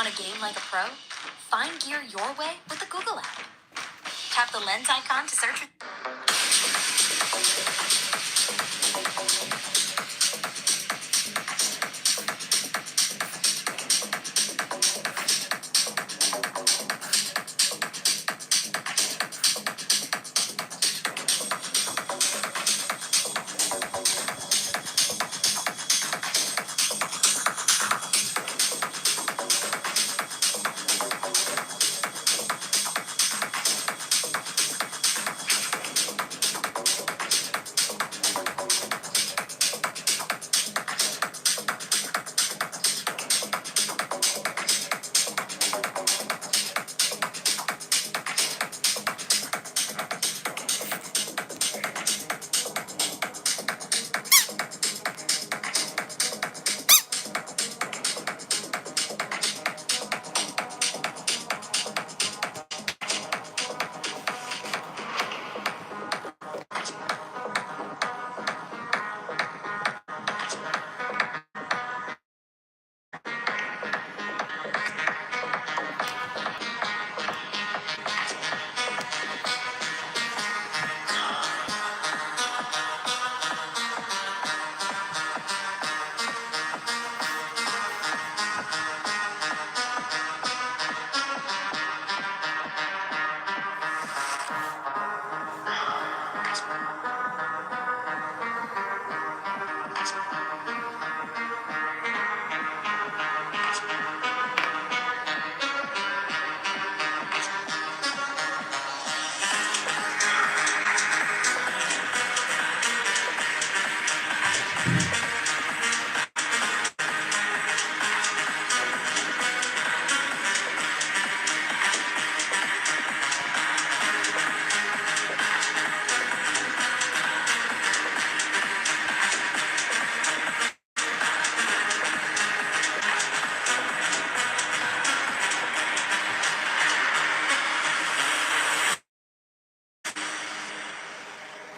Want a game like a pro? Find gear your way with the Google app. Tap the lens icon to search.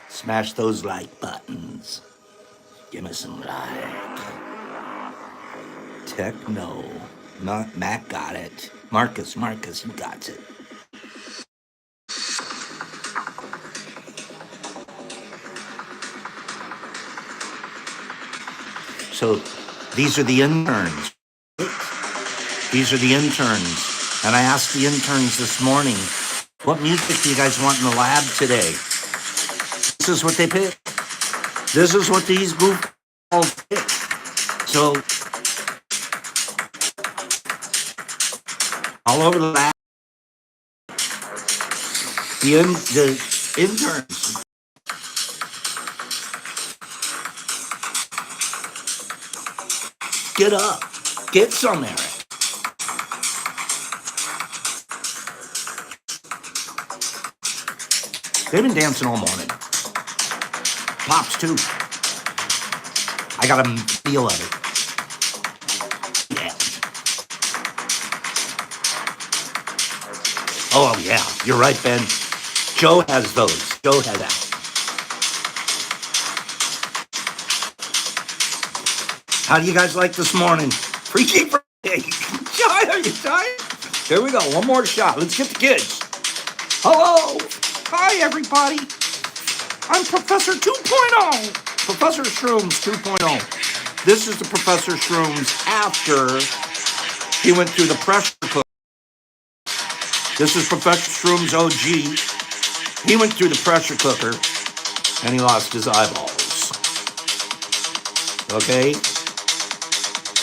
Smash those like buttons. Give me some like. Techno. Matt got it. Marcus, you got it. So these are the interns. These are the interns. And I asked the interns this morning, what music do you guys want in the lab today? This is what they pick. This is what these goofballs pick. So all over the lab, the interns. Get up. Get some, Eric. They've been dancing all morning. Pops, too. I got a feel of it. Yeah. Oh, yeah. You're right, Ben. Joe has those. Joe has that. How do you guys like this morning? Freaky Friday. Are you tired? Here we go. One more shot. Let's get the kids. Hello. Hi, everybody. I'm Professor 2.0. Professor Shrooms 2.0. This is the Professor Shrooms after he went through the pressure cooker. This is Professor Shrooms OG. He went through the pressure cooker and he lost his eyeballs. Okay?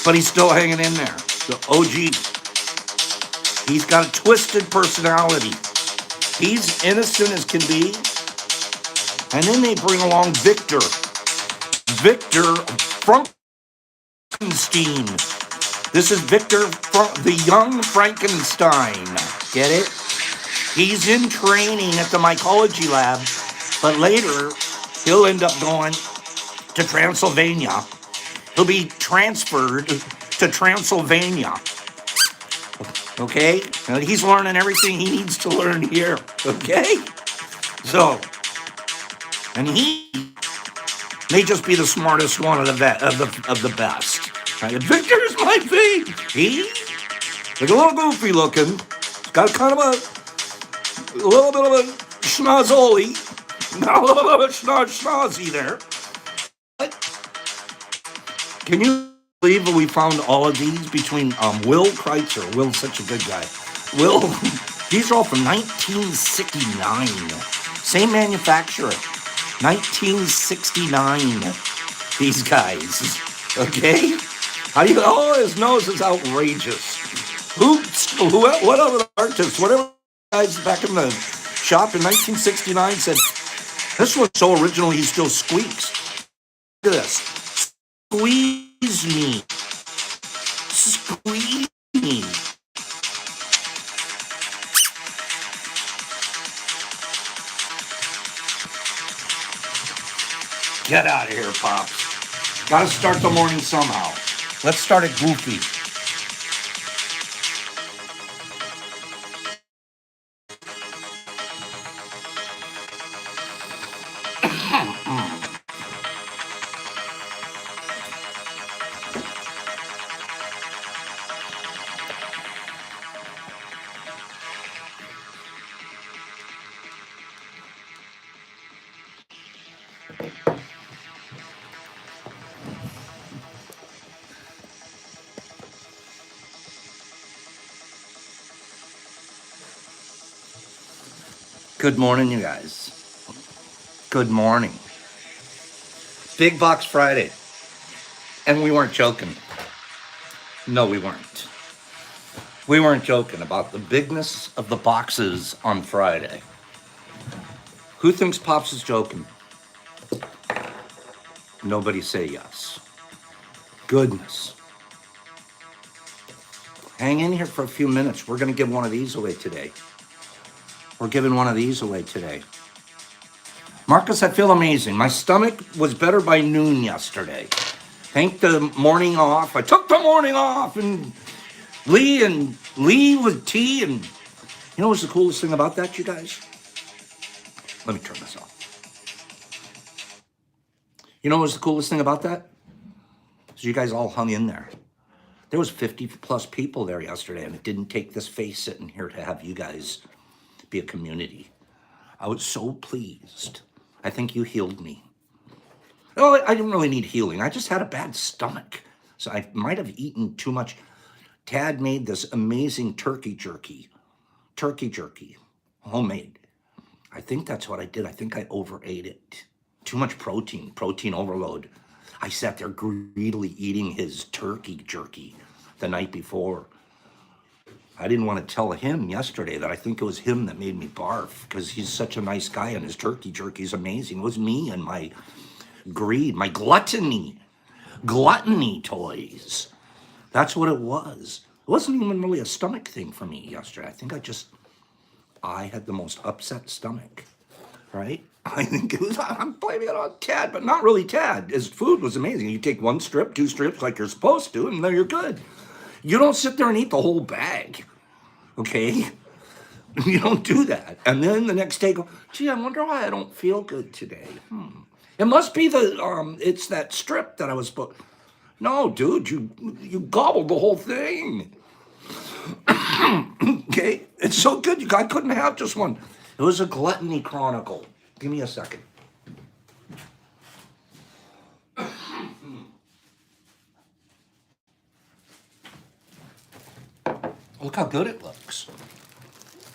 But he's still hanging in there. The OG. He's got a twisted personality. He's innocent as can be. And then they bring along Victor. Victor Frankenstein. This is Victor, the young Frankenstein. Get it? He's in training at the mycology lab, but later he'll end up going to Transylvania. He'll be transferred to Transylvania. Okay? And he's learning everything he needs to learn here. Okay? So, and he may just be the smartest one of the best. Right? Victor's my thing. Like a little goofy looking. It's got kind of a little bit of a schnozzoli. Not a little bit of a schnozzy there. But can you believe that we found all of these between Will Kreitzer? Will's such a good guy. Will, these are all from 1969. Same manufacturer. 1969. These guys. Okay? How do you, oh, his nose is outrageous. What other artists, whatever guys back in the shop in 1969 said, this one's so original he still squeaks. Look at this. Squeeze me. Squeeze me. Get out of here, Pops. Gotta start the morning somehow. Let's start it goofy. Good morning, you guys. Good morning. Big Box Friday. And we weren't joking. No, we weren't. We weren't joking about the bigness of the boxes on Friday. Who thinks Pops is joking? Nobody say yes. Goodness. Hang in here for a few minutes. We're going to give one of these away today. We're giving one of these away today. Marcus, I feel amazing. My stomach was better by noon yesterday. Thank the morning off. I took the morning off, and Lee with tea, and you know what's the coolest thing about that, you guys? Let me turn this off. You know what's the coolest thing about that? So you guys all hung in there. There was 50 plus people there yesterday, and it didn't take this face sitting here to have you guys be a community. I was so pleased. I think you healed me. Oh, I didn't really need healing. I just had a bad stomach. So I might have eaten too much. Tad made this amazing turkey jerky, homemade. I think that's what I did. I think I overate it. Too much protein overload. I sat there greedily eating his turkey jerky the night before. I didn't want to tell him yesterday that I think it was him that made me barf, because he's such a nice guy and his turkey jerky is amazing. It was me and my greed, my gluttony toys. That's what it was. It wasn't even really a stomach thing for me yesterday. I think I had the most upset stomach, right? I think it was, I'm blaming it on Tad, but not really Tad. His food was amazing. You take one strip, two strips like you're supposed to, and then you're good. You don't sit there and eat the whole bag, okay? You don't do that. And then the next day go, gee, I wonder why I don't feel good today. It must be it's that strip that I was supposed. No, dude, you gobbled the whole thing. Okay, it's so good. I couldn't have just one. It was a gluttony chronicle. Give me a second. Look how good it looks.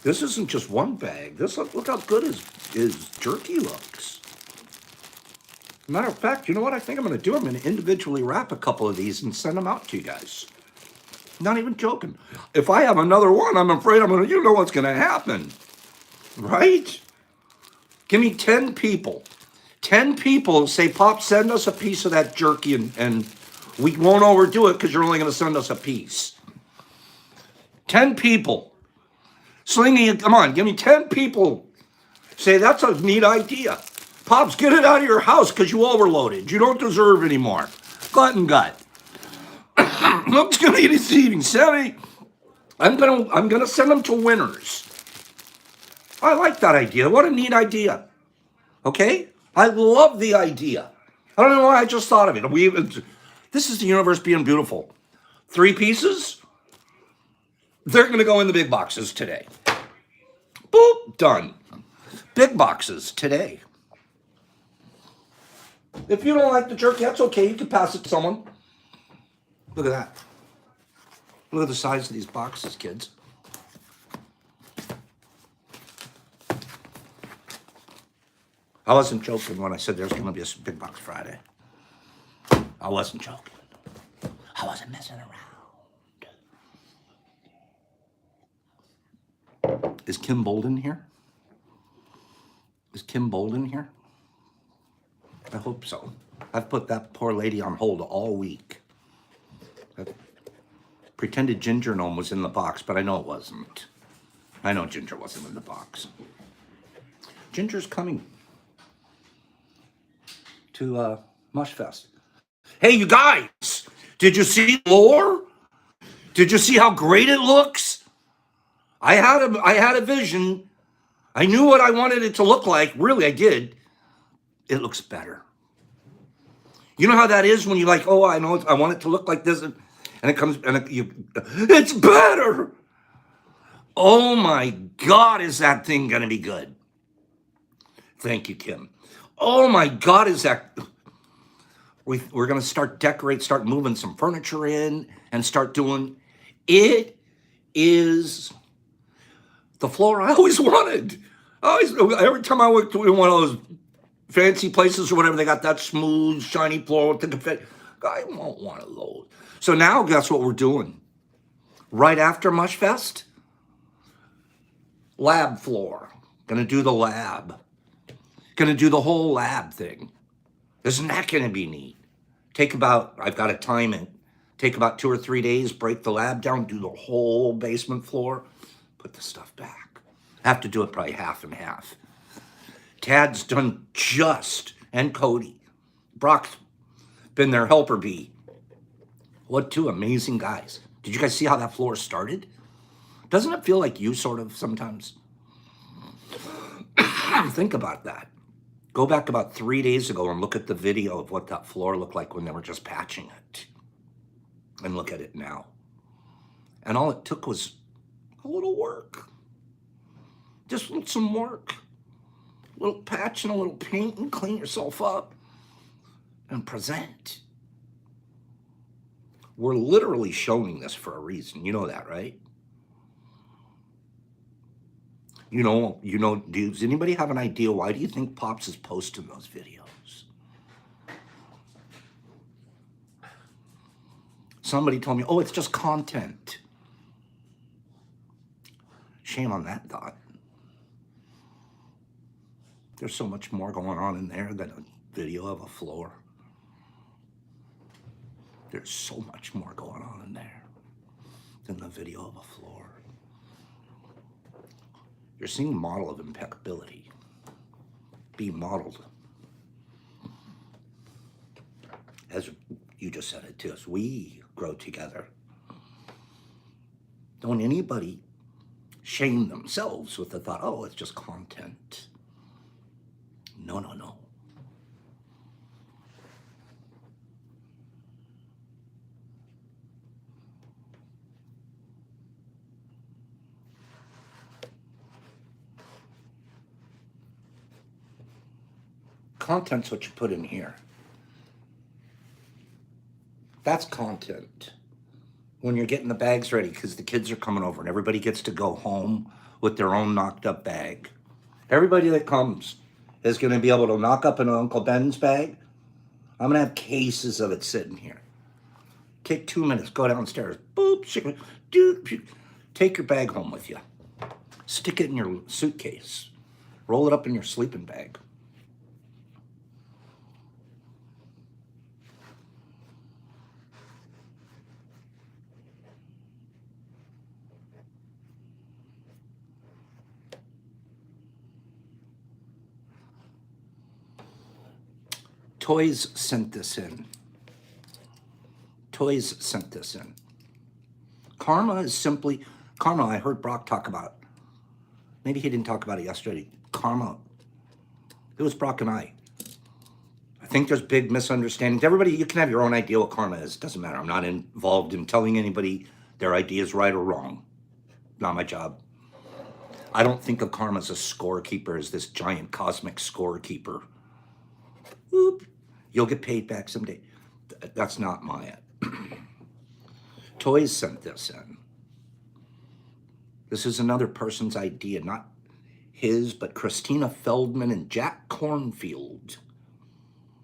This isn't just one bag. Look how good his jerky looks. Matter of fact, you know what I think I'm going to do? I'm going to individually wrap a couple of these and send them out to you guys. Not even joking. If I have another one, I'm afraid you know what's going to happen. Right? Give me 10 people. 10 people say, Pop, send us a piece of that jerky, and we won't overdo it because you're only going to send us a piece. 10 people. Slingy, come on, give me 10 people. Say, that's a neat idea. Pops, get it out of your house because you overloaded. You don't deserve any more. Glutton gut. Looks gonna be deceiving. Sammy, I'm gonna send them to winners. I like that idea. What a neat idea. Okay? I love the idea. I don't know why I just thought of it. This is the universe being beautiful. 3 pieces? They're going to go in the big boxes today. Boop, done. Big boxes today. If you don't like the jerky, that's okay. You can pass it to someone. Look at that. Look at the size of these boxes, kids. I wasn't joking when I said there's going to be a big box Friday. I wasn't joking. I wasn't messing around. Is Kim Bolden here? Is Kim Bolden here? I hope so. I've put that poor lady on hold all week. That pretended Ginger Gnome was in the box, but I know it wasn't. I know Ginger wasn't in the box. Ginger's coming to Mushfest. Hey, you guys! Did you see lore? Did you see how great it looks? I had a vision. I knew what I wanted it to look like. Really, I did. It looks better. You know how that is when you're like, oh, I know, I want it to look like this, and it comes, and it's better. Oh my God, is that thing gonna be good? Thank you, Kim. Oh my God, is that? We're gonna start moving some furniture in, and start doing. It is the floor I always wanted. Every time I went to one of those fancy places or whatever, they got that smooth, shiny floor with the confetti. I won't want one of those. So now, guess what we're doing? Right after Mushfest, lab floor. Gonna do the lab. Gonna do the whole lab thing. Isn't that gonna be neat? I've got to time it. Take about 2 or 3 days, break the lab down, do the whole basement floor, put the stuff back. I have to do it probably half and half. Tad's done and Cody. Brock's been their helper bee. What two amazing guys. Did you guys see how that floor started? Doesn't it feel like you sort of sometimes? Think about that. Go back about 3 days ago and look at the video of what that floor looked like when they were just patching it. And look at it now. And all it took was a little work. Just some work. A little patch and a little paint and clean yourself up and present. We're literally showing this for a reason. You know that, right? You know, does anybody have an idea why do you think Pops is posting those videos? Somebody told me, oh, it's just content. Shame on that thought. There's so much more going on in there than a video of a floor. There's so much more going on in there than the video of a floor. You're seeing a model of impeccability being modeled. As you just said it to us, we grow together. Don't anybody shame themselves with the thought, oh, it's just content. No, no, no. Content's what you put in here. That's content. When you're getting the bags ready, because the kids are coming over and everybody gets to go home with their own knocked up bag. Everybody that comes is going to be able to knock up an Uncle Ben's bag. I'm going to have cases of it sitting here. Take 2 minutes, go downstairs. Boop, take your bag home with you. Stick it in your suitcase. Roll it up in your sleeping bag. Toys sent this in. Karma is simply, karma, I heard Brock talk about, maybe he didn't talk about it yesterday. Karma, it was Brock and I think there's big misunderstandings. Everybody, you can have your own idea what karma is. Doesn't matter. I'm not involved in telling anybody their idea is right or wrong. Not my job. I don't think of karma as a scorekeeper, as this giant cosmic scorekeeper. Whoop. You'll get paid back someday. That's not my. Toys sent this in. This is another person's idea, not his, but Christina Feldman and Jack Cornfield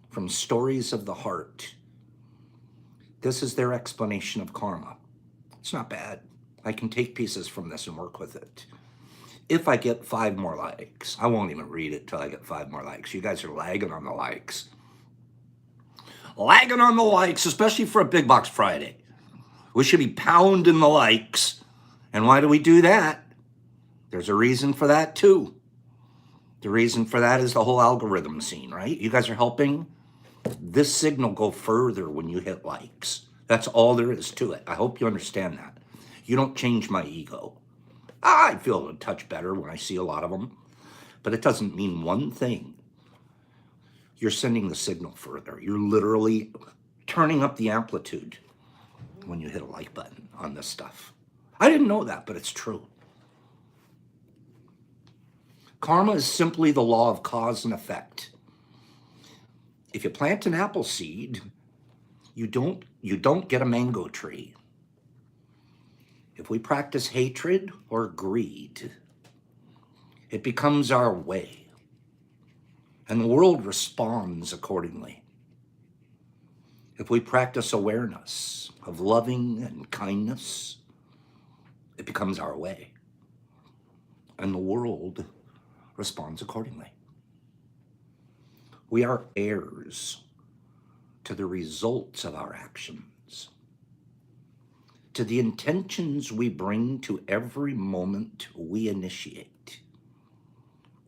from Stories of the Heart. This is their explanation of karma. It's not bad. I can take pieces from this and work with it. If I get 5 more likes, I won't even read it till I get 5 more likes. You guys are lagging on the likes. Lagging on the likes, especially for a Big Box Friday. We should be pounding the likes. And why do we do that? There's a reason for that too. The reason for that is the whole algorithm scene, right? You guys are helping this signal go further when you hit likes. That's all there is to it. I hope you understand that. You don't change my ego. I feel a touch better when I see a lot of them, but it doesn't mean one thing. You're sending the signal further. You're literally turning up the amplitude when you hit a like button on this stuff. I didn't know that, but it's true. Karma is simply the law of cause and effect. If you plant an apple seed, you don't get a mango tree. If we practice hatred or greed, it becomes our way, and the world responds accordingly. If we practice awareness of loving and kindness, it becomes our way, and the world responds accordingly. We are heirs to the results of our actions, to the intentions we bring to every moment we initiate.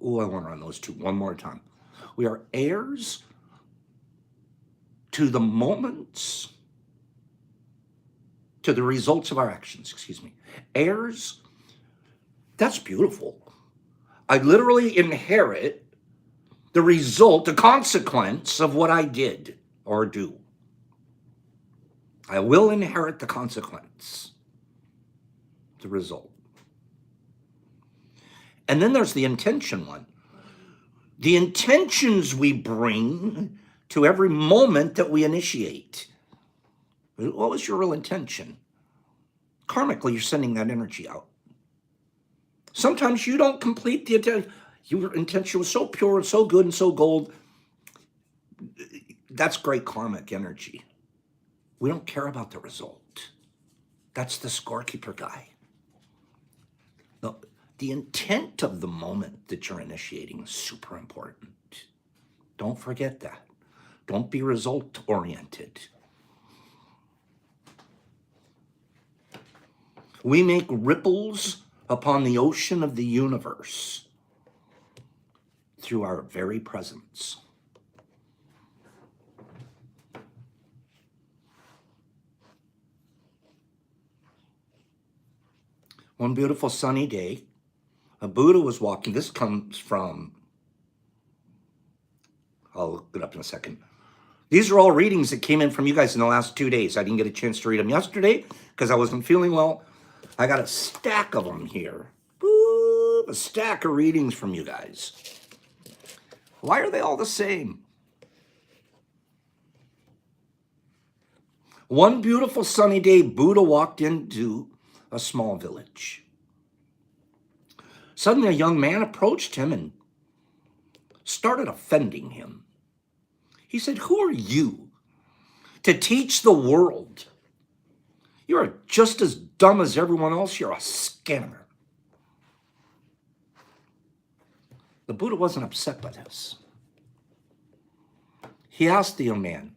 Oh, I want to run those two one more time. We are heirs to the moments, to the results of our actions, Heirs, that's beautiful. I literally inherit the result, the consequence of what I did or do. I will inherit the consequence, the result. And then there's the intention one. The intentions we bring to every moment that we initiate. What was your real intention? Karmically, you're sending that energy out. Sometimes you don't complete the intention. Your intention was so pure and so good and so gold. That's great karmic energy. We don't care about the result. That's the scorekeeper guy. No, the intent of the moment that you're initiating is super important. Don't forget that. Don't be result-oriented. We make ripples upon the ocean of the universe through our very presence. One beautiful sunny day, a Buddha was walking. This comes from, I'll look it up in a second. These are all readings that came in from you guys in the last 2 days. I didn't get a chance to read them yesterday because I wasn't feeling well. I got a stack of them here. Woo, a stack of readings from you guys. Why are they all the same? One beautiful sunny day, Buddha walked into a small village. Suddenly, a young man approached him and started offending him. He said, "Who are you to teach the world? You're just as dumb as everyone else. You're a scammer." The Buddha wasn't upset by this. He asked the young man,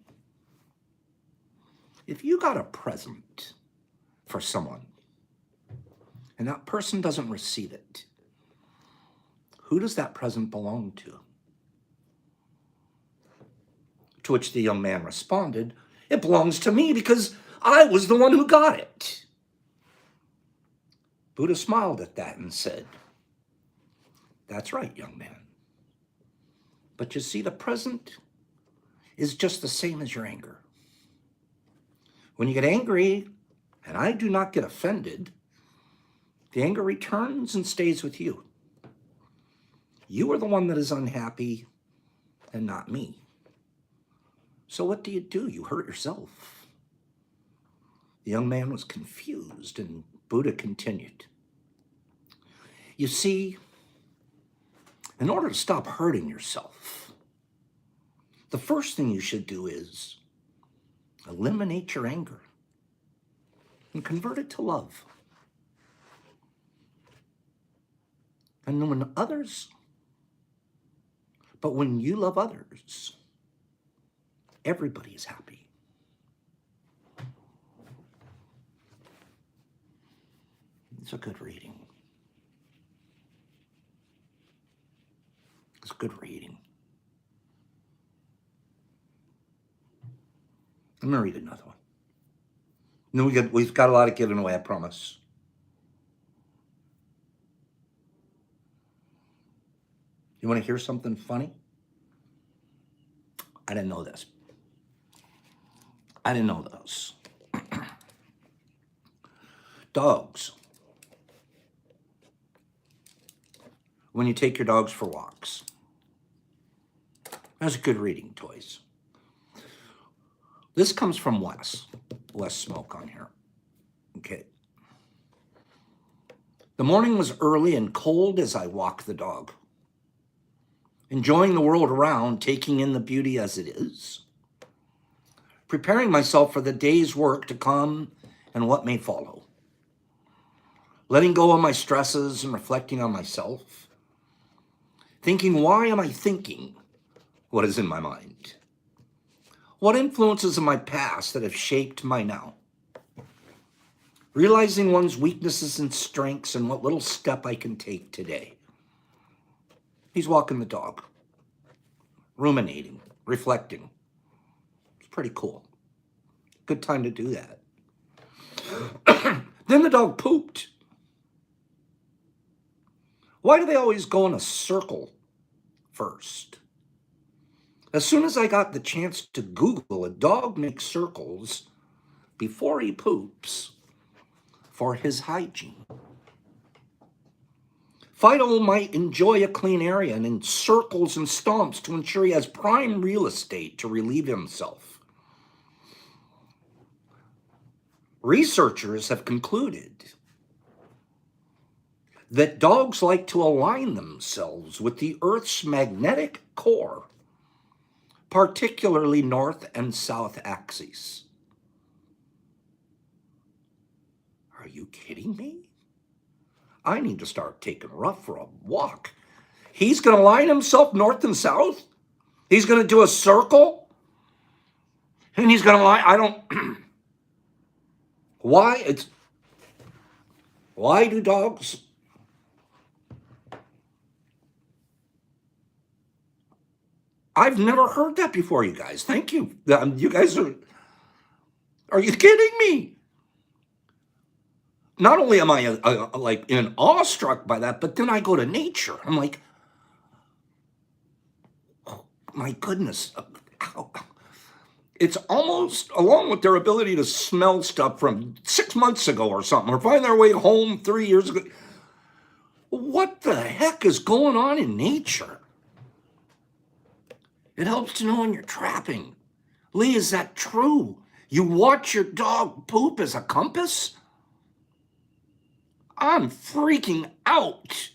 if you got a present for someone and that person doesn't receive it, who does that present belong to? To which the young man responded, it belongs to me because I was the one who got it. Buddha smiled at that and said, that's right, young man. But you see, the present is just the same as your anger. When you get angry, and I do not get offended, The anger returns and stays with you. You are the one that is unhappy and not me. So what do? You hurt yourself. The young man was confused, and Buddha continued. You see, in order to stop hurting yourself, the first thing you should do is eliminate your anger and convert it to love. And when you love others, everybody is happy. It's a good reading. It's good reading. I'm going to read another one. No, we've got a lot of giving away, I promise. You want to hear something funny? I didn't know this. I didn't know those. Dogs. When you take your dogs for walks. That's a good reading, toys. This comes from Wes. Wes Smoke on here. Okay. The morning was early and cold as I walked the dog, enjoying the world around, taking in the beauty as it is, preparing myself for the day's work to come and what may follow, letting go of my stresses and reflecting on myself, thinking, why am I thinking what is in my mind? What influences of my past that have shaped my now? Realizing one's weaknesses and strengths and what little step I can take today. He's walking the dog, ruminating, reflecting. It's pretty cool. Good time to do that. Then the dog pooped. Why do they always go in a circle first? As soon as I got the chance to Google, a dog makes circles before he poops for his hygiene. Fido might enjoy a clean area and in circles and stomps to ensure he has prime real estate to relieve himself. Researchers have concluded that dogs like to align themselves with the Earth's magnetic core, particularly north and south axes. Are you kidding me? I need to start taking Ruff for a walk. He's going to line himself north and south? He's going to do a circle? And he's going to line, I don't... Why do dogs... I've never heard that before, you guys. Thank you. You guys are you kidding me? Not only am I like in awestruck by that, but then I go to nature. I'm like, oh, my goodness. It's almost along with their ability to smell stuff from 6 months ago or something, or find their way home 3 years ago. What the heck is going on in nature? It helps to know when you're trapping. Lee, is that true? You watch your dog poop as a compass? I'm freaking out.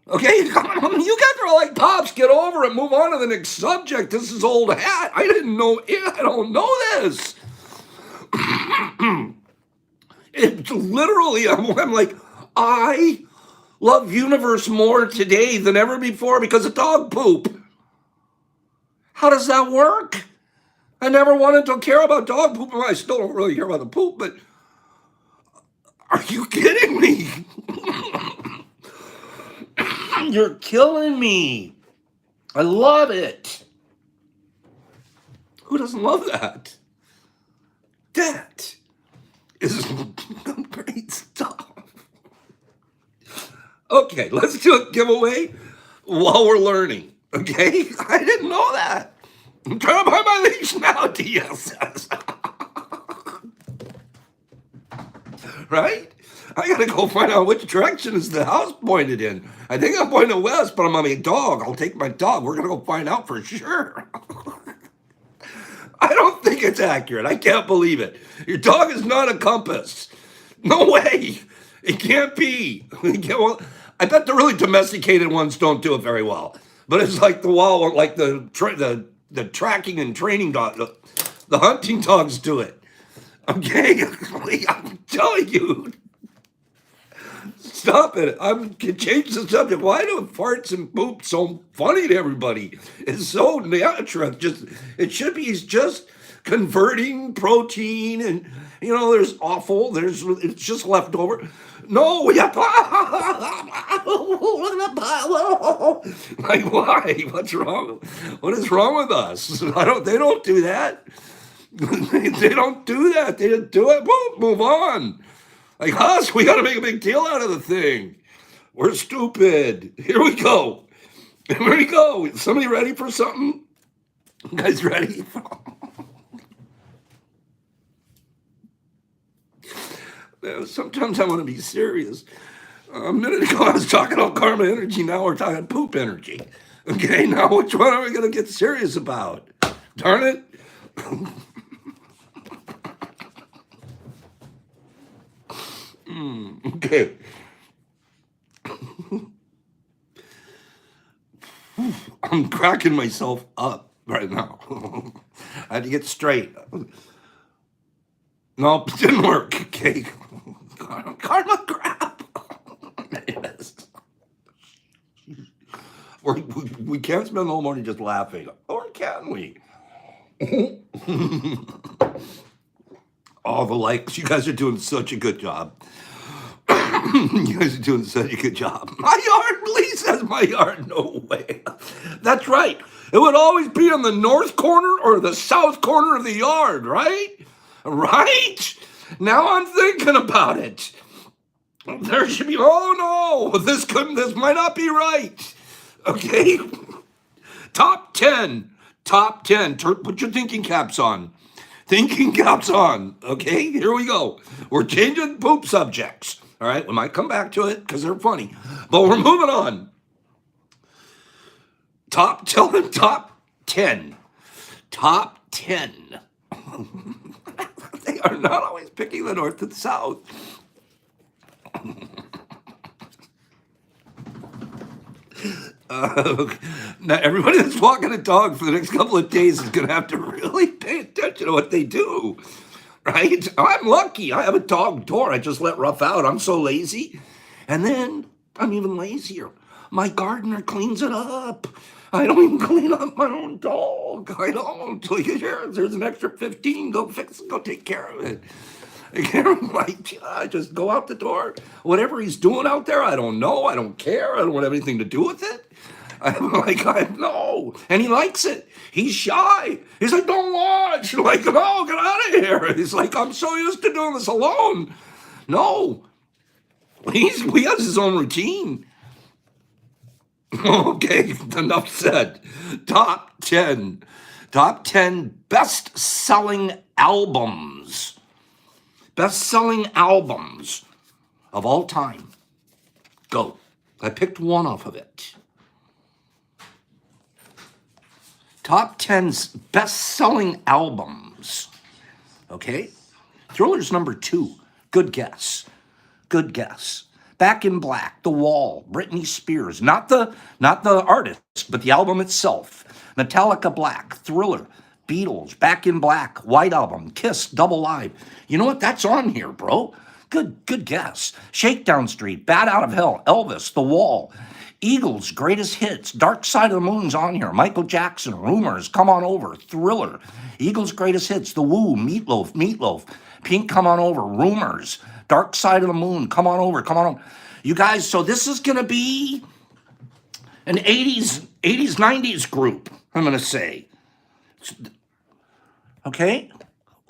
Okay, you guys are like, Pops, get over it. Move on to the next subject. This is old hat. I didn't know it. I don't know this. It's literally, I'm like, I love universe more today than ever before because of dog poop. How does that work? I never wanted to care about dog poop. I still don't really care about the poop, but are you kidding me? You're killing me. I love it. Who doesn't love that? That is great stuff. Okay, let's do a giveaway while we're learning. Okay? I didn't know that. I'm trying to buy my leash now, DSS. Right? I gotta go find out which direction is the house pointed in. I think I'm pointing west, but I'm on my dog. I'll take my dog. We're gonna go find out for sure. I don't think it's accurate. I can't believe it. Your dog is not a compass. No way. It can't be. Well, I bet the really domesticated ones don't do it very well. But it's like the wall, like the tracking and training dog, the hunting dogs do it. Okay, I'm telling you. Stop it. I'm can change the subject. Why do farts and poop so funny to everybody? It's so natural. Just it should be just converting protein and there's offal, there's it's just leftover. No, we have to like why? What's wrong? What is wrong with us? They don't do that. They don't do that. They just do it. Boom, move on. Like us, we got to make a big deal out of the thing. We're stupid. Here we go. Here we go. Somebody ready for something? You guys ready? Sometimes I want to be serious. A minute ago I was talking about karma energy. Now we're talking poop energy. Okay, now which one are we going to get serious about? Darn it. Okay. I'm cracking myself up right now. I had to get straight. No, it didn't work. Okay. Karma crap. We can't spend all morning just laughing. Or can we? All the likes. You guys are doing such a good job. You guys are doing such a good job. My yard, Lee says my yard. No way. That's right. It would always be on the north corner or the south corner of the yard, right? Right? Now I'm thinking about it. There should be, oh no, this might not be right. Okay. Top 10. Put your thinking caps on. Thinking caps on. Okay, here we go. We're changing poop subjects. All right, we might come back to it because they're funny, but we're moving on. Top 10. Top 10. They are not always picking the north and south. Now, everybody that's walking a dog for the next couple of days is going to have to really pay attention to what they do. Right? I'm lucky. I have a dog door. I just let Ruff out. I'm so lazy. And then I'm even lazier. My gardener cleans it up. I don't even clean up my own dog. I don't. So here, there's an extra 15. Go fix it. Go take care of it. I just go out the door. Whatever he's doing out there, I don't know. I don't care. I don't want anything to do with it. I know. And he likes it. He's shy. He's like, don't watch. I'm like, no, get out of here. He's like, I'm so used to doing this alone. No. He has his own routine. Okay, enough said. Top 10. Top 10 best-selling albums. Best-selling albums of all time. Go. I picked one off of it. Top 10's best-selling albums. Okay? Thriller's number 2. Good guess. Good guess. Back in Black, The Wall, Britney Spears. Not the artist, but the album itself. Metallica Black, Thriller, Beatles, Back in Black, White Album, Kiss, Double Live. You know what? That's on here, bro. Good guess. Shakedown Street, Bat Out of Hell, Elvis, The Wall, Eagles, Greatest Hits, Dark Side of the Moon's on here, Michael Jackson, Rumors, Come On Over, Thriller, Eagles, Greatest Hits, The Woo, Meatloaf, Pink, Come On Over, Rumors, Dark Side of the Moon, Come On Over, Come On Over. You guys, so this is going to be an 80s, 90s group, I'm going to say. Okay?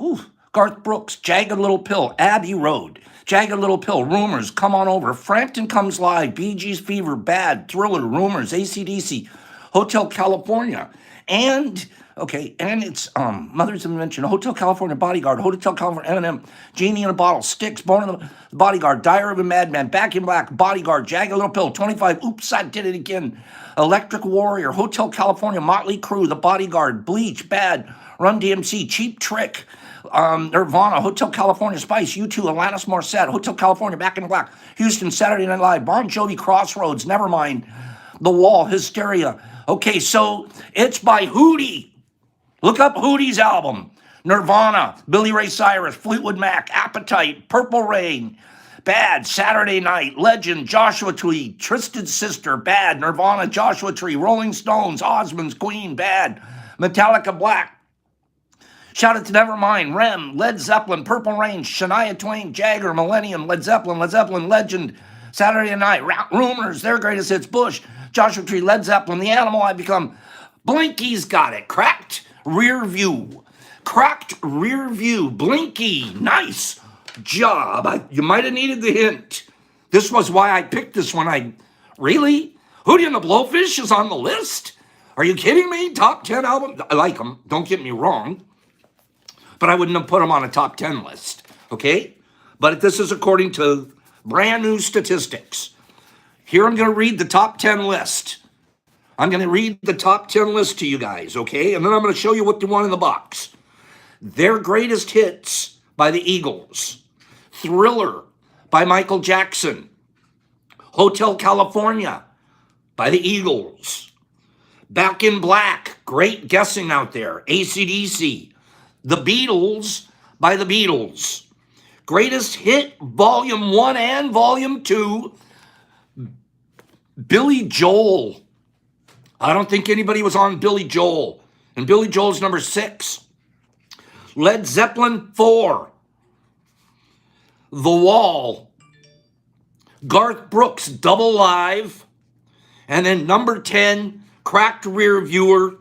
Ooh, Garth Brooks, Jagged Little Pill, Abbey Road, Jagged Little Pill, Rumors, Come On Over, Frampton Comes Live, Bee Gees Fever, Bad, Thriller, Rumors, AC/DC, Hotel California. And okay, and it's Mother's Invention, Hotel California Bodyguard, Hotel California M&M, Genie in a Bottle, Sticks, Born in the Bodyguard, Diary of a Madman, Back in Black, Bodyguard, Jagged Little Pill, 25, Oops, I Did It Again, Electric Warrior, Hotel California, Motley Crue, The Bodyguard, Bleach, Bad, Run DMC, Cheap Trick, Nirvana, Hotel California, Spice, U2, Alanis Morissette, Hotel California, Back in Black, Houston, Saturday Night Live, Bon Jovi, Crossroads, Nevermind, The Wall, Hysteria. Okay, so it's by Hootie. Look up Hootie's album. Nirvana, Billy Ray Cyrus, Fleetwood Mac, Appetite, Purple Rain, Bad, Saturday Night, Legend, Joshua Tree, Twisted Sister, Bad, Nirvana, Joshua Tree, Rolling Stones, Osmonds, Queen, Bad, Metallica, Black. Shout out to Nevermind, Rem, Led Zeppelin, Purple Rain, Shania Twain, Jagger, Millennium, Led Zeppelin, Legend, Saturday Night, Rumors, Their Greatest Hits, Bush, Joshua Tree, Led Zeppelin, The Animal I Become. Blinky's got it. Cracked Rear View. Cracked Rear View. Blinky. Nice job. You might have needed the hint. This was why I picked this one. Really? Hootie and the Blowfish is on the list? Are you kidding me? Top 10 album? I like them. Don't get me wrong. But I wouldn't have put them on a top 10 list. Okay? But this is according to brand new statistics. Here I'm going to read the top 10 list. I'm going to read the top 10 list to you guys, okay? And then I'm going to show you what they want in the box. Their Greatest Hits by the Eagles. Thriller by Michael Jackson. Hotel California by the Eagles. Back in Black, great guessing out there. AC/DC. The Beatles by the Beatles. Greatest Hit, Volume 1 and Volume 2, Billy Joel. I don't think anybody was on Billy Joel. And Billy Joel's number 6. Led Zeppelin 4. The Wall. Garth Brooks, Double Live. And then number 10, Cracked Rear View.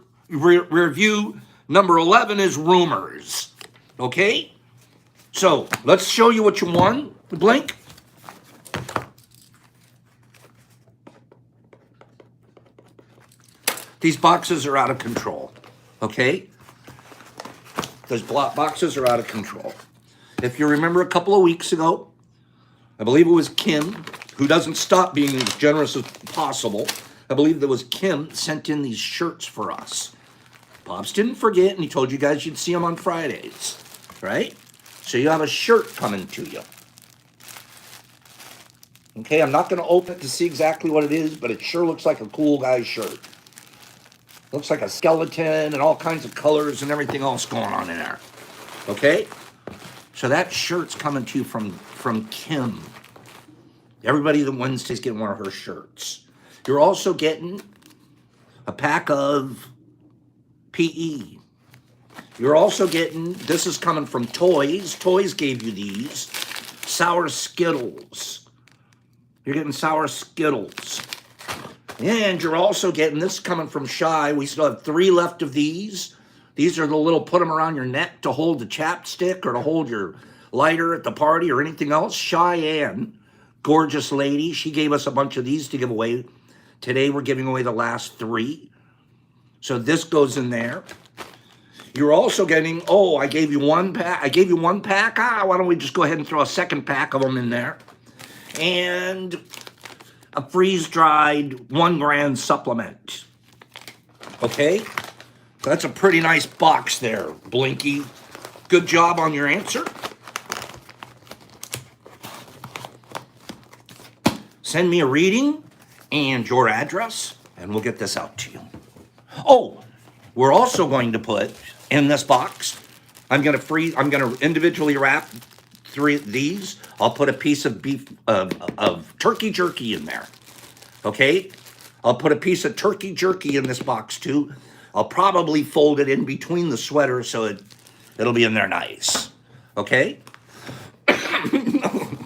Number 11 is Rumors. Okay? So, let's show you what you won. Blink. These boxes are out of control. Okay? Those boxes are out of control. If you remember a couple of weeks ago, I believe it was Kim, who doesn't stop being as generous as possible. I believe that was Kim sent in these shirts for us. Pops didn't forget, and he told you guys you'd see them on Fridays, right? So you have a shirt coming to you. Okay, I'm not going to open it to see exactly what it is, but it sure looks like a cool guy's shirt. Looks like a skeleton and all kinds of colors and everything else going on in there. Okay? So that shirt's coming to you from Kim. Everybody that Wednesday's getting one of her shirts. You're also getting a pack of PE. You're also getting, this is coming from Toys. Toys gave you these. Sour Skittles. You're getting Sour Skittles. And you're also getting this coming from Shy. We still have 3 left of these. These are the little, put them around your neck to hold the chapstick or to hold your lighter at the party or anything else. Cheyenne, gorgeous lady. She gave us a bunch of these to give away. Today we're giving away the last 3. So this goes in there. You're also getting, I gave you one pack. Why don't we just go ahead and throw a second pack of them in there. And a freeze-dried 1 gram supplement. Okay? So that's a pretty nice box there, Blinky. Good job on your answer. Send me a reading and your address, and we'll get this out to you. Oh, we're also going to put in this box, I'm going to individually wrap 3 of these. I'll put a piece of beef of turkey jerky in there. Okay? I'll put a piece of turkey jerky in this box too. I'll probably fold it in between the sweater so it'll be in there nice. Okay?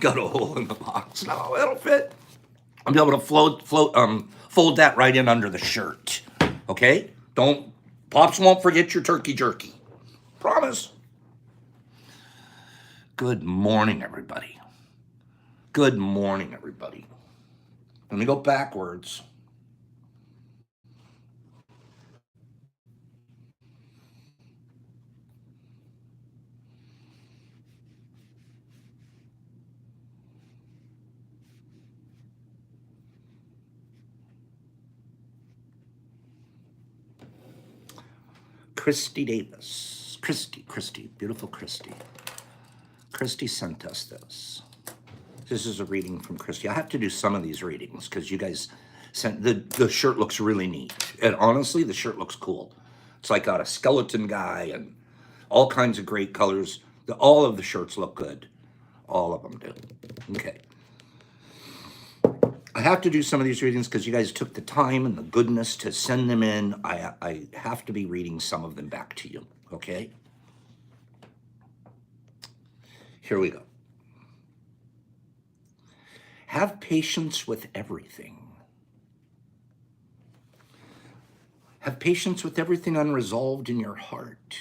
Got a hole in the box. No, it'll fit. I'll be able to fold that right in under the shirt. Okay? Pops won't forget your turkey jerky. Promise. Good morning, everybody. Good morning, everybody. Let me go backwards. Christy Davis. Christy, beautiful Christy. Christy sent us this. This is a reading from Christy. I have to do some of these readings because you guys sent, the shirt looks really neat. And honestly, the shirt looks cool. It's like got a skeleton guy and all kinds of great colors. All of the shirts look good. All of them do. Okay. I have to do some of these readings because you guys took the time and the goodness to send them in. I have to be reading some of them back to you. Okay? Here we go. Have patience with everything. Have patience with everything unresolved in your heart.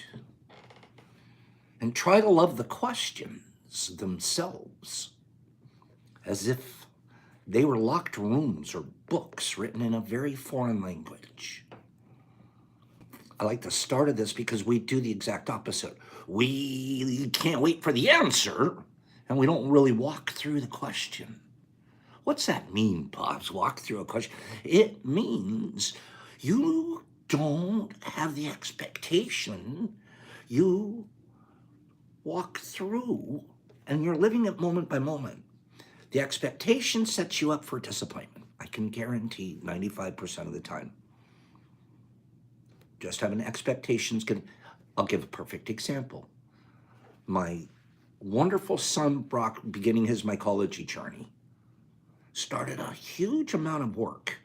And try to love the questions themselves as if they were locked rooms or books written in a very foreign language. I like the start of this because we do the exact opposite. We can't wait for the answer, and we don't really walk through the question. What's that mean, Pops? Walk through a question? It means you don't have the expectation. You walk through, and you're living it moment by moment. The expectation sets you up for disappointment. I can guarantee 95% of the time. Just having expectations can... I'll give a perfect example. My wonderful son, Brock, beginning his mycology journey, started a huge amount of work.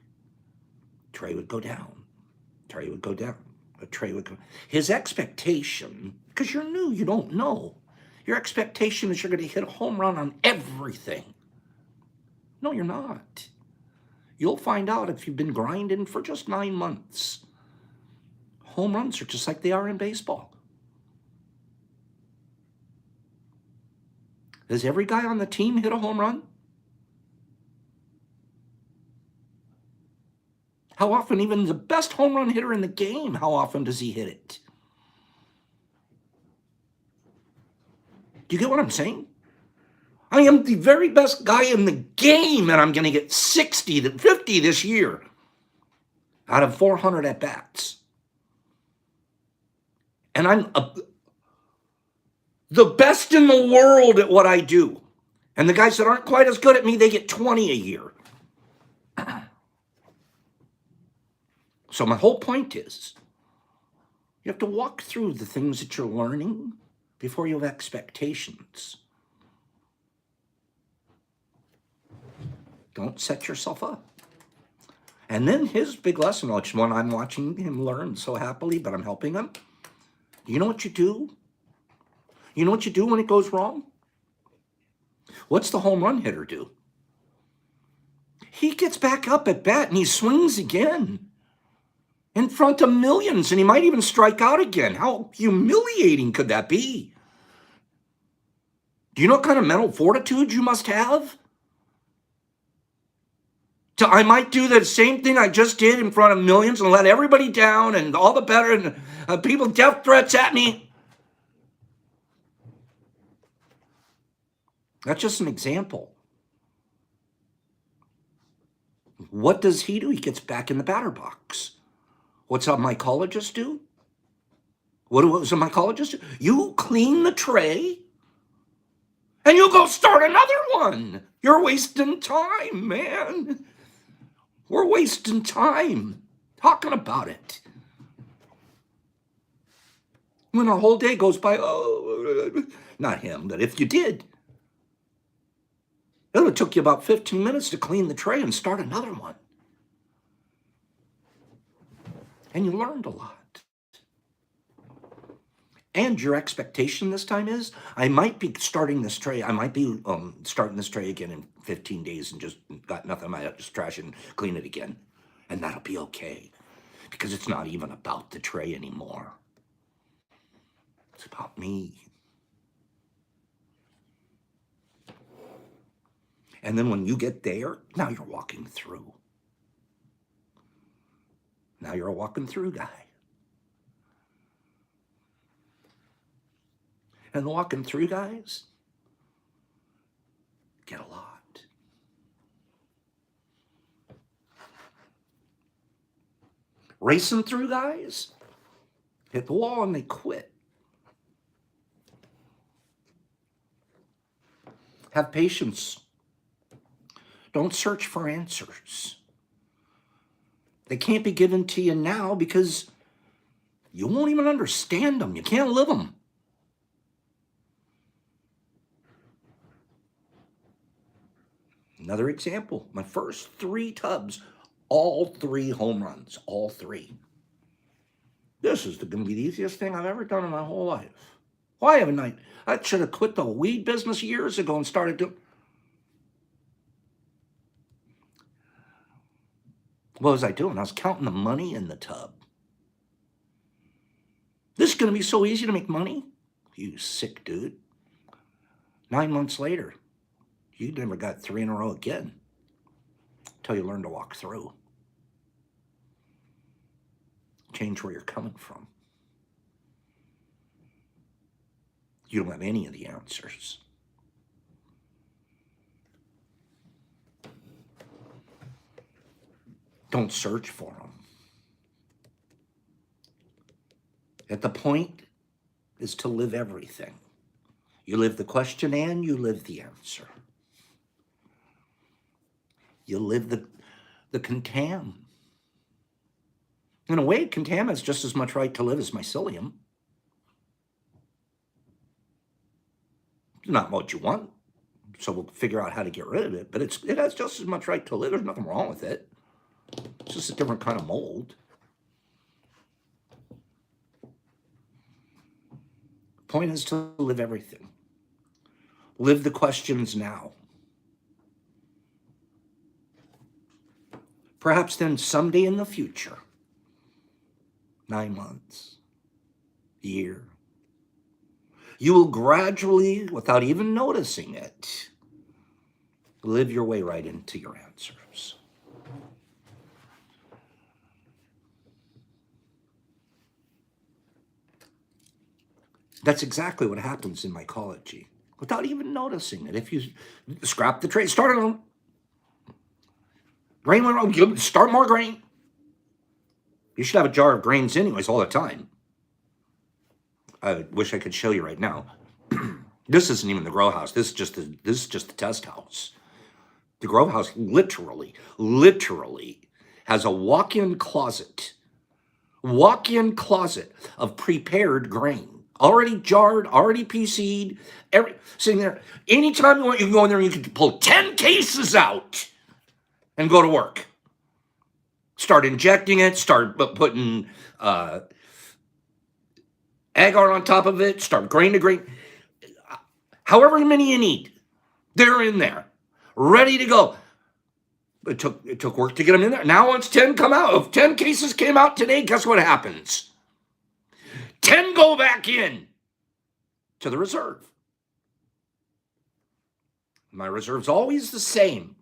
Tray would go down. Tray would go down. A tray would go... His expectation, because you're new, you don't know. Your expectation is you're going to hit a home run on everything. No, you're not. You'll find out if you've been grinding for just 9 months. Home runs are just like they are in baseball. Does every guy on the team hit a home run? How often, even the best home run hitter in the game, how often does he hit it? Do you get what I'm saying? I am the very best guy in the game, and I'm going to get 60 to 50 this year out of 400 at-bats. And I'm the best in the world at what I do. And the guys that aren't quite as good at me, they get 20 a year. So my whole point is, you have to walk through the things that you're learning before you have expectations. Don't set yourself up. And then his big lesson, which one I'm watching him learn so happily, but I'm helping him. You know what you do? You know what you do when it goes wrong? What's the home run hitter do? He gets back up at bat and he swings again in front of millions, and he might even strike out again. How humiliating could that be? Do you know what kind of mental fortitude you must have? I might do the same thing I just did in front of millions and let everybody down and all the better, and people death threats at me. That's just an example. What does he do? He gets back in the batter box. What's a mycologist do? What does a mycologist do? You clean the tray and you go start another one. You're wasting time, man. We're wasting time talking about it. When a whole day goes by, oh, not him, but if you did, it would have took you about 15 minutes to clean the tray and start another one. And you learned a lot. And your expectation this time is, I might be starting this tray. I might be starting this tray again in 15 days and just got nothing. I might just trash and clean it again. And that'll be okay. Because it's not even about the tray anymore. It's about me. And then when you get there, now you're walking through. Now you're a walking through guy. And the walking through guys get a lot. Racing through guys hit the wall and they quit. Have patience. Don't search for answers. They can't be given to you now because you won't even understand them. You can't live them. Another example, my first 3 tubs, all 3 home runs, all 3. This is going to be the easiest thing I've ever done in my whole life. Why haven't I? I should have quit the weed business years ago and started doing. What was I doing? I was counting the money in the tub. This is going to be so easy to make money? You sick dude. 9 months later, you never got 3 in a row again until you learn to walk through. Change where you're coming from. You don't have any of the answers. Don't search for them. At the point is to live everything. You live the question and you live the answer. You live the contam. In a way, contam has just as much right to live as mycelium. It's not what you want, so we'll figure out how to get rid of it, but it has just as much right to live. There's nothing wrong with it. It's just a different kind of mold. Point is to live everything. Live the questions now. Perhaps then someday in the future, 9 months, year, you will gradually, without even noticing it, live your way right into your answers. That's exactly what happens in mycology, without even noticing it. If you scrap the tray, start it on. Grain went wrong, start more grain. You should have a jar of grains anyways all the time. I wish I could show you right now. This isn't even the grow house. This is just the test house. The grow house literally has a walk-in closet of prepared grain. Already jarred, already PC'd, sitting there. Anytime you want, you can go in there and you can pull 10 cases out and go to work. Start injecting it, start putting agar on top of it, start grain to grain. However many you need, they're in there, ready to go. It took work to get them in there. Now once 10 come out, if 10 cases came out today, guess what happens? 10 go back in to the reserve. My reserve's always the same.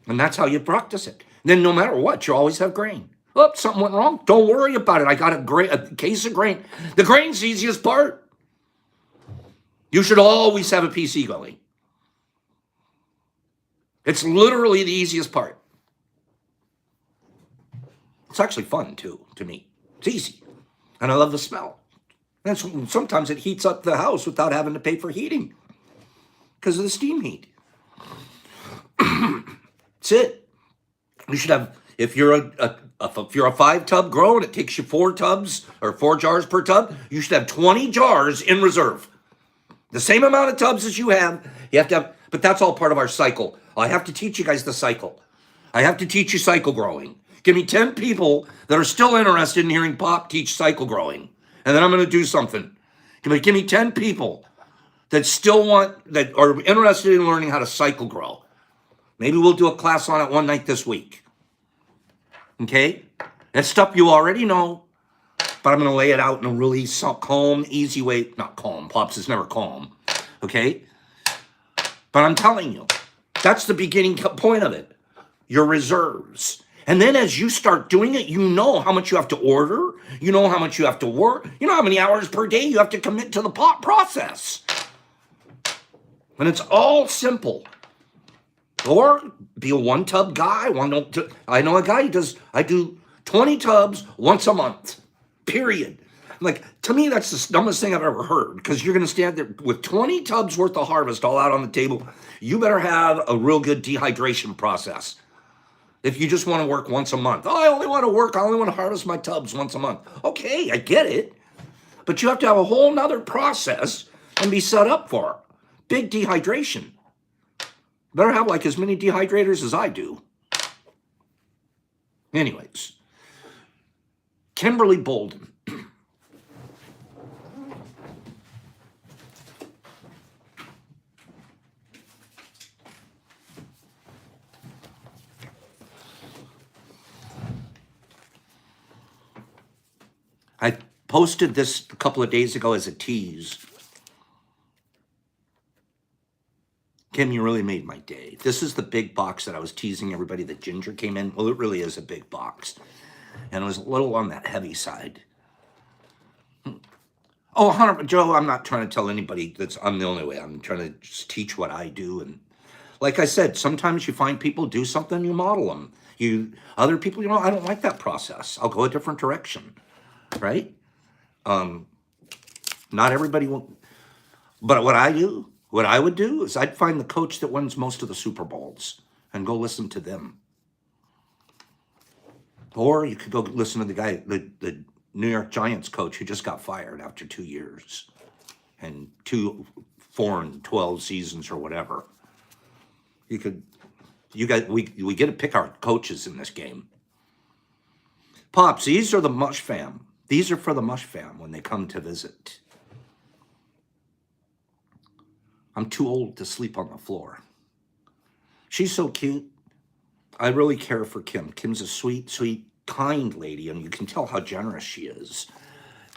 And that's how you practice it. Then no matter what, you always have grain. Oh, something went wrong. Don't worry about it. I got a case of grain. The grain's the easiest part. You should always have a PC going. It's literally the easiest part. It's actually fun, too, to me. It's easy. And I love the smell. And sometimes it heats up the house without having to pay for heating because of the steam heat. That's it. You should have, if you're a 5-tub grow and it takes you 4 tubs or 4 jars per tub, you should have 20 jars in reserve. The same amount of tubs as you have to have, but that's all part of our cycle. I have to teach you guys the cycle. I have to teach you cycle growing. Give me 10 people that are still interested in hearing Pop teach cycle growing. And then I'm going to do something. Give me 10 people that are interested in learning how to cycle grow. Maybe we'll do a class on it one night this week. Okay? That's stuff you already know, but I'm going to lay it out in a really calm, easy way. Not calm. Pops is never calm. Okay? But I'm telling you, that's the beginning point of it. Your reserves. And then as you start doing it, you know how much you have to order. You know how much you have to work. You know how many hours per day you have to commit to the pot process. And it's all simple. Or be a 1-tub guy. I know a guy I do 20 tubs once a month, period. Like, to me, that's the dumbest thing I've ever heard, because you're going to stand there with 20 tubs worth of harvest all out on the table. You better have a real good dehydration process. If you just want to work once a month. Oh, I only want to harvest my tubs once a month. Okay, I get it. But you have to have a whole nother process and be set up for it. Big dehydration. Better have like as many dehydrators as I do. Anyways, Kimberly Bolden. I posted this a couple of days ago as a tease. Kim, you really made my day. This is the big box that I was teasing everybody that Ginger came in. Well, it really is a big box. And it was a little on that heavy side. Oh, 100, Joe, I'm not trying to tell anybody I'm the only way. I'm trying to just teach what I do. And like I said, sometimes you find people do something, you model them. Other people, I don't like that process. I'll go a different direction. Right? Not everybody will. But what I would do is I'd find the coach that wins most of the Super Bowls and go listen to them. Or you could go listen to the guy, the New York Giants coach who just got fired after 2 years and 4 and 12 seasons or whatever. We get to pick our coaches in this game. Pops, these are the Mush fam. These are for the Mush fam when they come to visit. I'm too old to sleep on the floor. She's so cute. I really care for Kim. Kim's a sweet, sweet, kind lady, and you can tell how generous she is.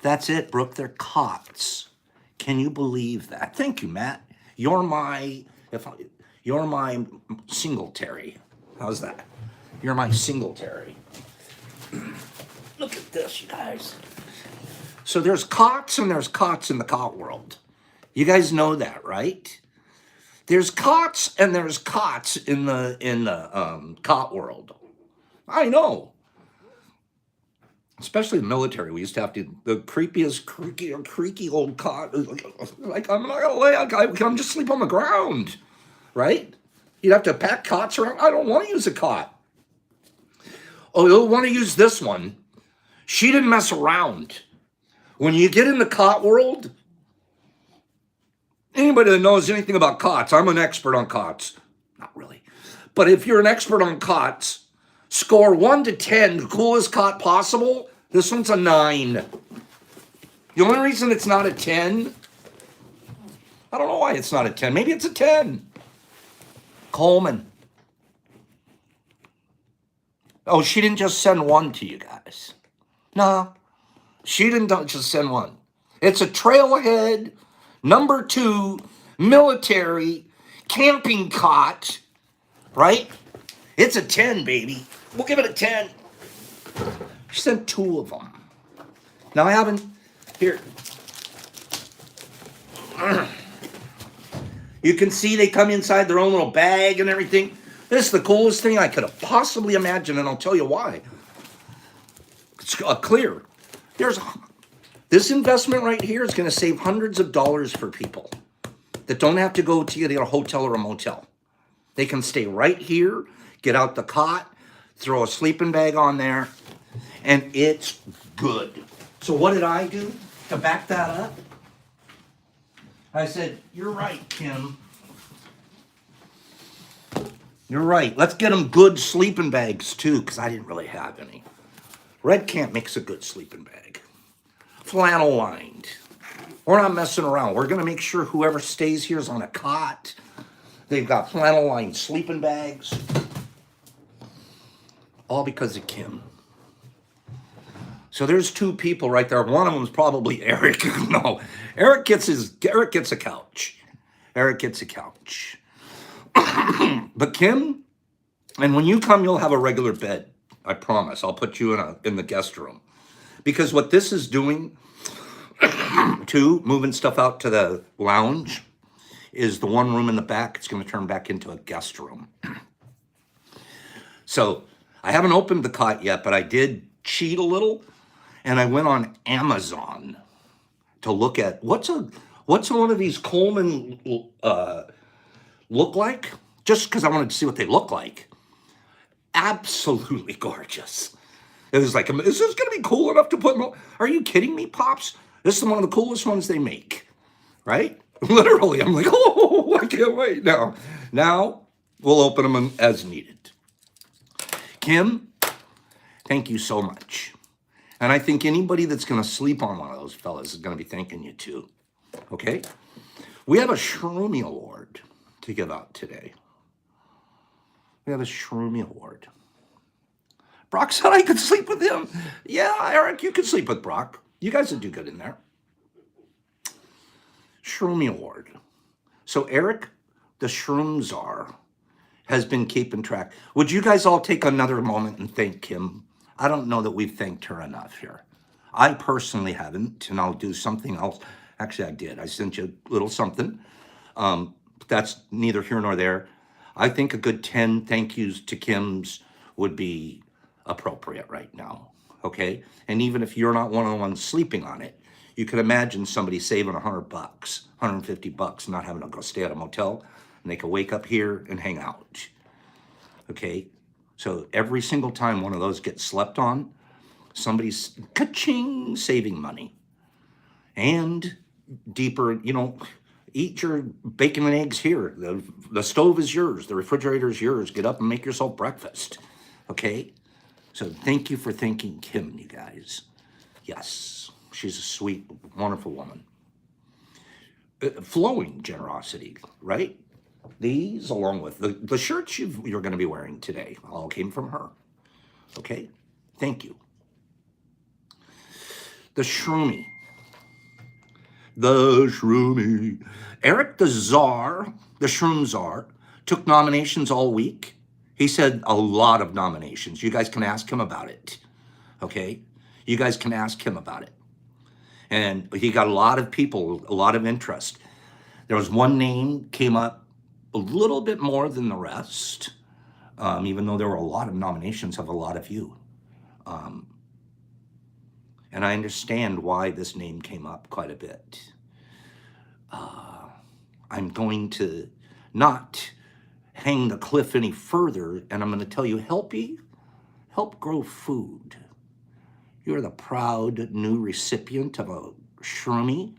That's it, Brooke. They're cots. Can you believe that? Thank you, Matt. You're my Singletary. How's that? You're my Singletary. Look at this, you guys. So there's cots and there's cots in the cot world. You guys know that, right? There's cots and there's cots in the cot world. I know. Especially the military. We used to have the creepiest, creaky old cot. Like, I'm not gonna lay. I'm just sleep on the ground, right? You'd have to pack cots around. I don't want to use a cot. Oh, you'll want to use this one. She didn't mess around. When you get in the cot world, anybody that knows anything about cots, I'm an expert on cots. Not really. But if you're an expert on cots, score 1 to 10, the coolest cot possible, this one's a 9. The only reason it's not a 10, I don't know why it's not a 10. Maybe it's a 10. Coleman. Oh, she didn't just send one to you guys. No, she didn't just send one. It's a Trailhead number 2 military camping cot, right? It's a 10, baby. We'll give it a 10. She sent 2 of them. Now I haven't, here. You can see they come inside their own little bag and everything. This is the coolest thing I could have possibly imagined, and I'll tell you why. It's clear. This investment right here is going to save hundreds of dollars for people that don't have to go to a hotel or a motel. They can stay right here, get out the cot, throw a sleeping bag on there, and it's good. So what did I do to back that up? I said, you're right, Kim. You're right. Let's get them good sleeping bags, too, because I didn't really have any. Red Camp makes a good sleeping bag. Flannel lined. We're not messing around. We're going to make sure whoever stays here is on a cot. They've got flannel lined sleeping bags. All because of Kim. So there's 2 people right there. One of them is probably Eric. No, Eric gets a couch. Eric gets a couch. But Kim, and when you come, you'll have a regular bed. I promise. I'll put you in the guest room. Because what this is doing, too, moving stuff out to the lounge, is the one room in the back. It's going to turn back into a guest room. So I haven't opened the cot yet, but I did cheat a little, and I went on Amazon to look at what's one of these Coleman look like, just because I wanted to see what they look like. Absolutely gorgeous. It was like, is this going to be cool enough to put in? Are you kidding me, Pops? This is one of the coolest ones they make, right? Literally, I'm like, oh, I can't wait. Now we'll open them as needed. Kim, thank you so much. And I think anybody that's going to sleep on one of those fellas is going to be thanking you too. Okay? We have a Shroomy Award to give out today. We have a Shroomy Award. Brock said I could sleep with him. Yeah, Eric, you could sleep with Brock. You guys would do good in there. Shroomy Award. So Eric, the Shroom Czar, has been keeping track. Would you guys all take another moment and thank Kim? I don't know that we've thanked her enough here. I personally haven't, and I'll do something else. Actually, I did. I sent you a little something. But that's neither here nor there. I think a good 10 thank yous to Kim's would be appropriate right now, okay? And even if you're not one of the ones sleeping on it, you could imagine somebody saving $100, $150, not having to go stay at a motel, and they can wake up here and hang out, okay? So every single time one of those gets slept on, somebody's ka-ching saving money. And deeper, eat your bacon and eggs here. The stove is yours. The refrigerator is yours. Get up and make yourself breakfast, okay? So thank you for thanking Kim, you guys. Yes, she's a sweet, wonderful woman. Flowing generosity, right? These, along with the shirts you're going to be wearing today, all came from her. Okay? Thank you. The Shroomy. The Shroomy. Eric the Czar, the Shroom Czar, took nominations all week. He said a lot of nominations. You guys can ask him about it. Okay? You guys can ask him about it. And he got a lot of people, a lot of interest. There was one name came up a little bit more than the rest, even though there were a lot of nominations of a lot of you. And I understand why this name came up quite a bit. I'm going to not hang the cliff any further, and I'm going to tell you, help grow food. You're the proud new recipient of a Shroomy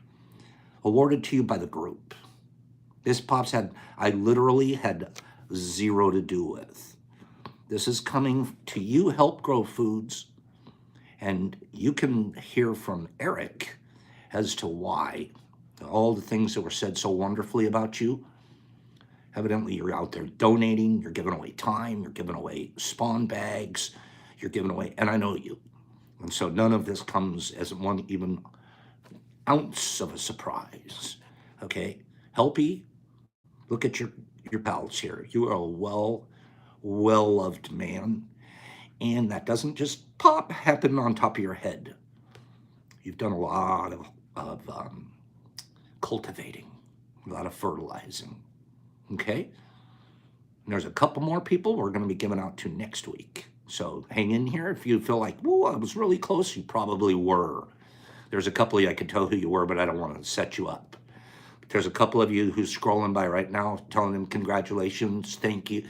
awarded to you by the group. This Pops I literally had zero to do with. This is coming to you, Help Grow Foods, and you can hear from Eric as to why all the things that were said so wonderfully about you. Evidently, you're out there donating, you're giving away time, you're giving away spawn bags, you're giving away, and I know you. And so none of this comes as one even ounce of a surprise, okay? Helpy, look at your pals here. You are a well-loved man, and that doesn't just happen on top of your head. You've done a lot of cultivating, a lot of fertilizing, okay? And there's a couple more people we're going to be giving out to next week. So hang in here. If you feel like, whoa, I was really close, you probably were. There's a couple of you I could tell who you were, but I don't want to set you up. There's a couple of you who's scrolling by right now, telling them congratulations, thank you.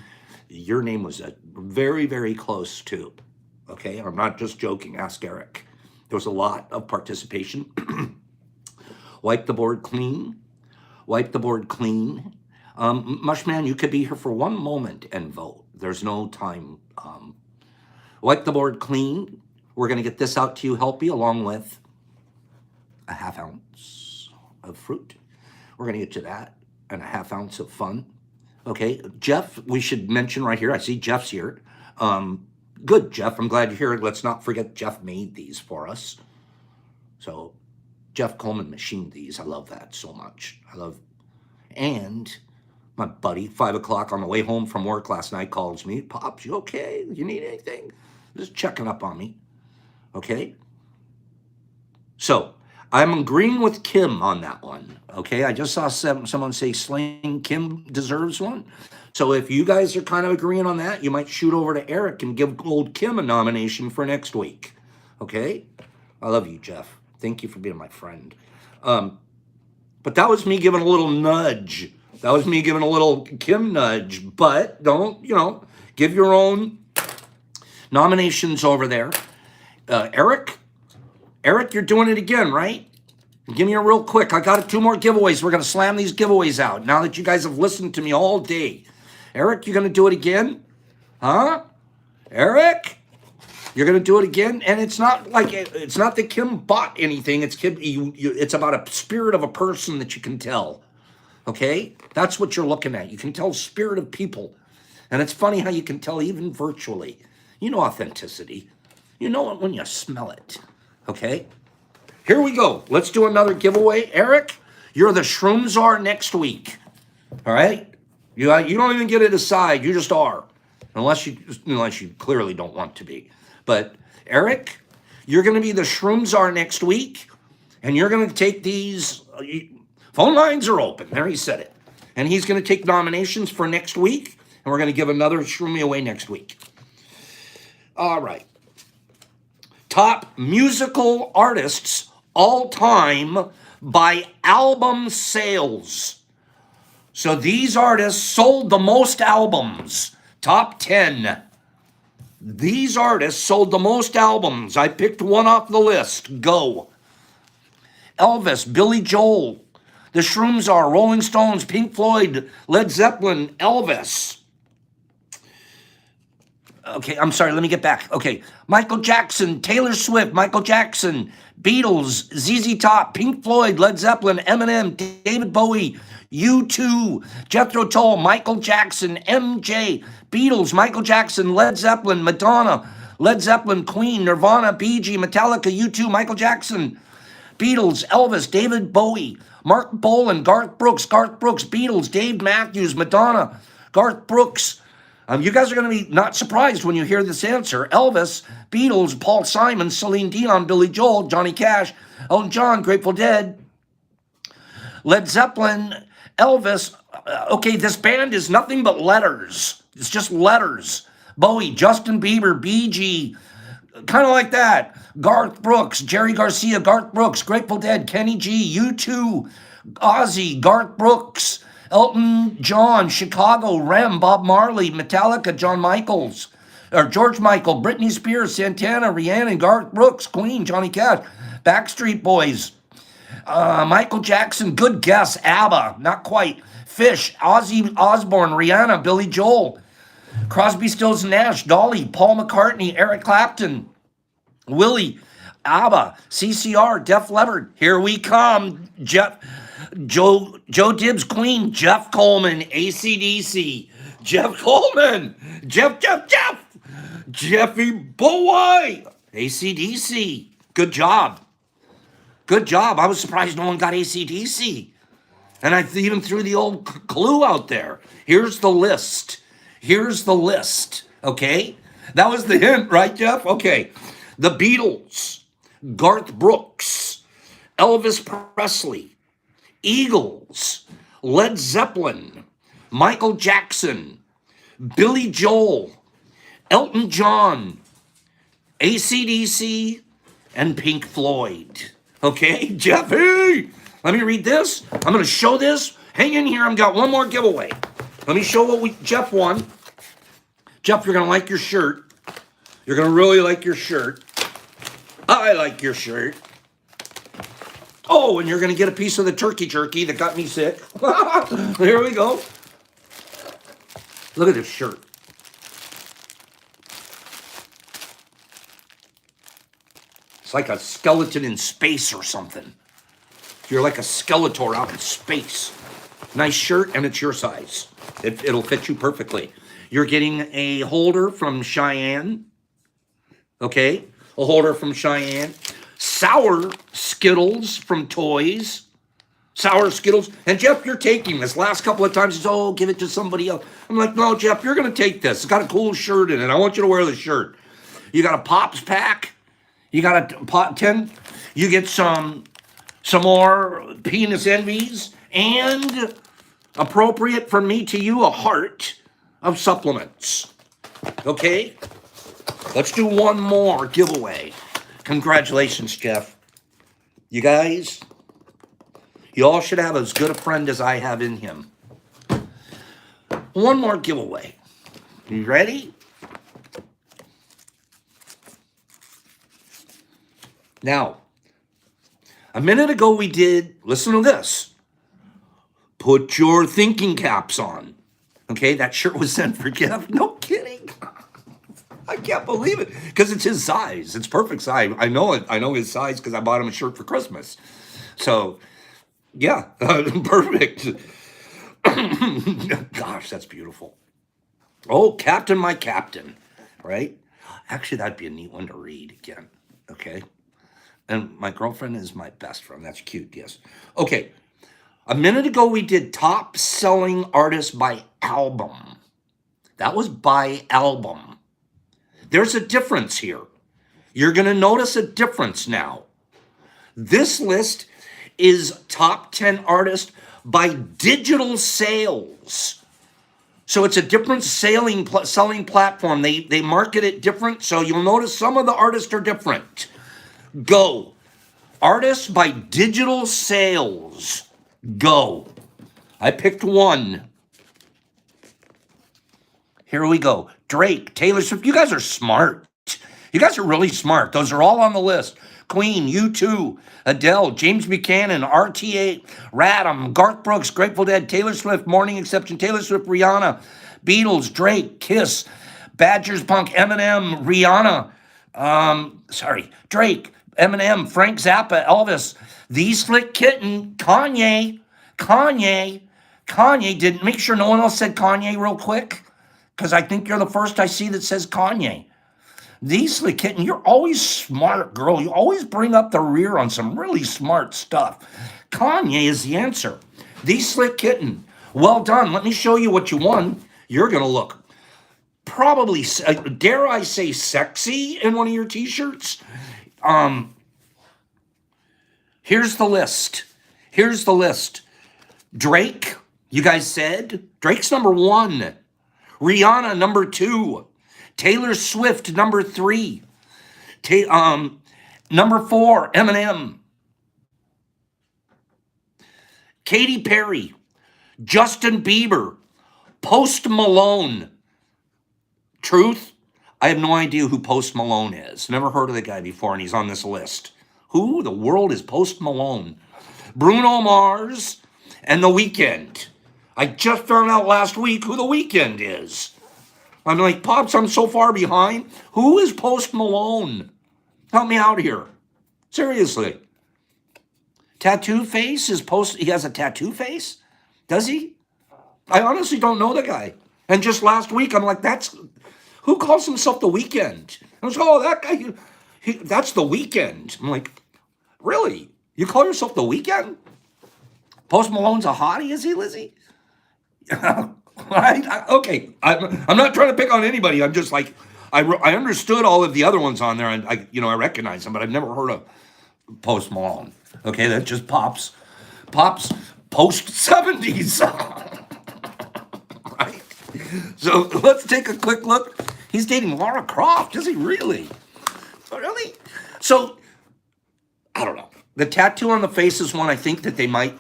Your name was very, very close too, okay? I'm not just joking, ask Eric. There was a lot of participation. Wipe the board clean. Wipe the board clean. Mushman, you could be here for one moment and vote. There's no time. Wipe the board clean. We're going to get this out to you, Helpy, along with a ½ ounce of fruit. We're going to get you that and a ½ ounce of fun. Okay, Jeff, we should mention right here. I see Jeff's here. Good, Jeff. I'm glad you're here. Let's not forget Jeff made these for us. So Jeff Coleman machined these. I love that so much. And my buddy, 5 o'clock on the way home from work last night, calls me. Pops, you okay? You need anything? Just checking up on me. Okay? So I'm agreeing with Kim on that one. Okay? I just saw someone say Slaying Kim deserves one. So if you guys are kind of agreeing on that, you might shoot over to Eric and give old Kim a nomination for next week. Okay? I love you, Jeff. Thank you for being my friend. But that was me giving a little nudge. That was me giving a little Kim nudge. But don't, give your own nominations over there. Eric, you're doing it again, right? Give me a real quick. I got 2 more giveaways. We're going to slam these giveaways out now that you guys have listened to me all day. Eric, you're going to do it again? Huh? Eric? You're going to do it again? And it's not that Kim bought anything. It's Kim. It's about a spirit of a person that you can tell. Okay? That's what you're looking at. You can tell spirit of people. And it's funny how you can tell even virtually. You know authenticity. You know it when you smell it. Okay? Here we go. Let's do another giveaway. Eric, you're the Shroom Czar next week. All right? You don't even get to decide. You just are. Unless you clearly don't want to be. But Eric, you're going to be the Shroom Czar next week. And you're going to take these. Phone lines are open. There, he said it. And he's going to take nominations for next week. And we're going to give another Shroomy away next week. All right. Top musical artists all time by album sales. So these artists sold the most albums. Top 10. These artists sold the most albums. I picked one off the list. Go. Elvis, Billy Joel, the Shroom Czar, Rolling Stones, Pink Floyd, Led Zeppelin, Elvis. Okay, I'm sorry, let me get back. Okay, Michael Jackson, Taylor Swift, Michael Jackson, Beatles, ZZ Top, Pink Floyd, Led Zeppelin, Eminem, David Bowie, U2, Jethro Tull, Michael Jackson, MJ, Beatles, Michael Jackson, Led Zeppelin, Madonna, Led Zeppelin, Queen, Nirvana, Bee Gees, Metallica, U2, Michael Jackson, Beatles, Elvis, David Bowie, Mark Bolan, Garth Brooks, Beatles, Dave Matthews, Madonna, Garth Brooks. You guys are going to be not surprised when you hear this answer. Elvis, Beatles, Paul Simon, Celine Dion, Billy Joel, Johnny Cash, Elton John, Grateful Dead, Led Zeppelin, Elvis. Okay, this band is nothing but letters. It's just letters. Bowie, Justin Bieber, Bee Gees, kind of like that. Garth Brooks, Jerry Garcia, Garth Brooks, Grateful Dead, Kenny G, U2, Ozzy, Garth Brooks, Elton John, Chicago, Rem, Bob Marley, Metallica, George Michael, Britney Spears, Santana, Rihanna, Garth Brooks, Queen, Johnny Cash, Backstreet Boys, Michael Jackson, good guess, ABBA, not quite, Fish, Ozzy Osbourne, Rihanna, Billy Joel, Crosby, Stills, Nash, Dolly, Paul McCartney, Eric Clapton, Willie, ABBA, CCR, Def Leppard, here we come, Joe Dibbs, Queen, Jeff Coleman, AC/DC, Jeff Coleman, Jeffy Boy, AC/DC. Good job. I was surprised no one got AC/DC. And I even threw the old clue out there. Here's the list. Okay? That was the hint, right, Jeff? Okay. The Beatles, Garth Brooks, Elvis Presley, Eagles, Led Zeppelin, Michael Jackson, Billy Joel, Elton John, AC/DC, and Pink Floyd. Okay, Jeffy, let me read this. I'm going to show this. Hang in here. I've got one more giveaway. Let me show what Jeff won. Jeff, you're going to like your shirt. You're going to really like your shirt. I like your shirt. Oh, and you're going to get a piece of the turkey jerky that got me sick. Here we go. Look at this shirt. It's like a skeleton in space or something. You're like a Skeletor out in space. Nice shirt, and it's your size. It'll fit you perfectly. You're getting a holder from Cheyenne. Okay? A holder from Cheyenne. Sour Skittles from Toys. Sour Skittles. And Jeff, you're taking this. Last couple of times, he's, oh, give it to somebody else. I'm like, no, Jeff, you're going to take this. It's got a cool shirt in it. I want you to wear the shirt. You got a Pops pack. You got a pot 10. You get some more penis envies. And appropriate from me to you, a heart of supplements. Okay? Let's do one more giveaway. Congratulations, Jeff. You guys, you all should have as good a friend as I have in him. One more giveaway. You ready? Now, a minute ago we did, listen to this. Put your thinking caps on. Okay, that shirt was sent for Jeff. No kidding. I can't believe it. Because it's his size. It's perfect size. I know it. I know his size because I bought him a shirt for Christmas. So, yeah, perfect. Gosh, that's beautiful. Oh, Captain, my Captain, right? Actually, that'd be a neat one to read again, okay? And my girlfriend is my best friend. That's cute, yes. Okay, a minute ago we did top selling artist by album. That was by album. There's a difference here. You're going to notice a difference now. This list is top 10 artists by digital sales. So it's a different selling platform. They market it different. So you'll notice some of the artists are different. Go. Artists by digital sales. Go. I picked one. Here we go. Drake, Taylor Swift. You guys are smart. You guys are really smart. Those are all on the list. Queen, U2, Adele, James Buchanan, RTA, Radham, Garth Brooks, Grateful Dead, Taylor Swift, Morning Exception, Taylor Swift, Rihanna, Beatles, Drake, Kiss, Badgers Punk, Eminem, Rihanna, Drake, Eminem, Frank Zappa, Elvis, The Slick Kitten, Kanye didn't make sure no one else said Kanye real quick, because I think you're the first I see that says Kanye. The Slick Kitten, you're always smart, girl. You always bring up the rear on some really smart stuff. Kanye is the answer. The Slick Kitten, well done. Let me show you what you won. You're going to look probably, dare I say, sexy in one of your t-shirts. Here's the list. Drake, you guys said. Drake's number 1. Rihanna, number 2. Taylor Swift, number 3. Number 4, Eminem. Katy Perry. Justin Bieber. Post Malone. Truth, I have no idea who Post Malone is. Never heard of the guy before, and he's on this list. Who the world is Post Malone? Bruno Mars and The Weeknd. I just found out last week who The Weeknd is. I'm like, Pops, I'm so far behind. Who is Post Malone? Help me out here. Seriously. Tattoo face is Post. He has a tattoo face? Does he? I honestly don't know the guy. And just last week, I'm like, who calls himself The Weeknd? I was like, oh, that guy, that's The Weeknd. I'm like, really? You call yourself The Weeknd? Post Malone's a hottie, is he, Lizzie? Okay, I'm not trying to pick on anybody. I'm just like, I understood all of the other ones on there, and I recognize them, but I've never heard of Post Malone. Okay, that just pops post 70s. Right? So let's take a quick look. He's dating Lara Croft, is he really? Really? So I don't know. The tattoo on the face is one I think that they might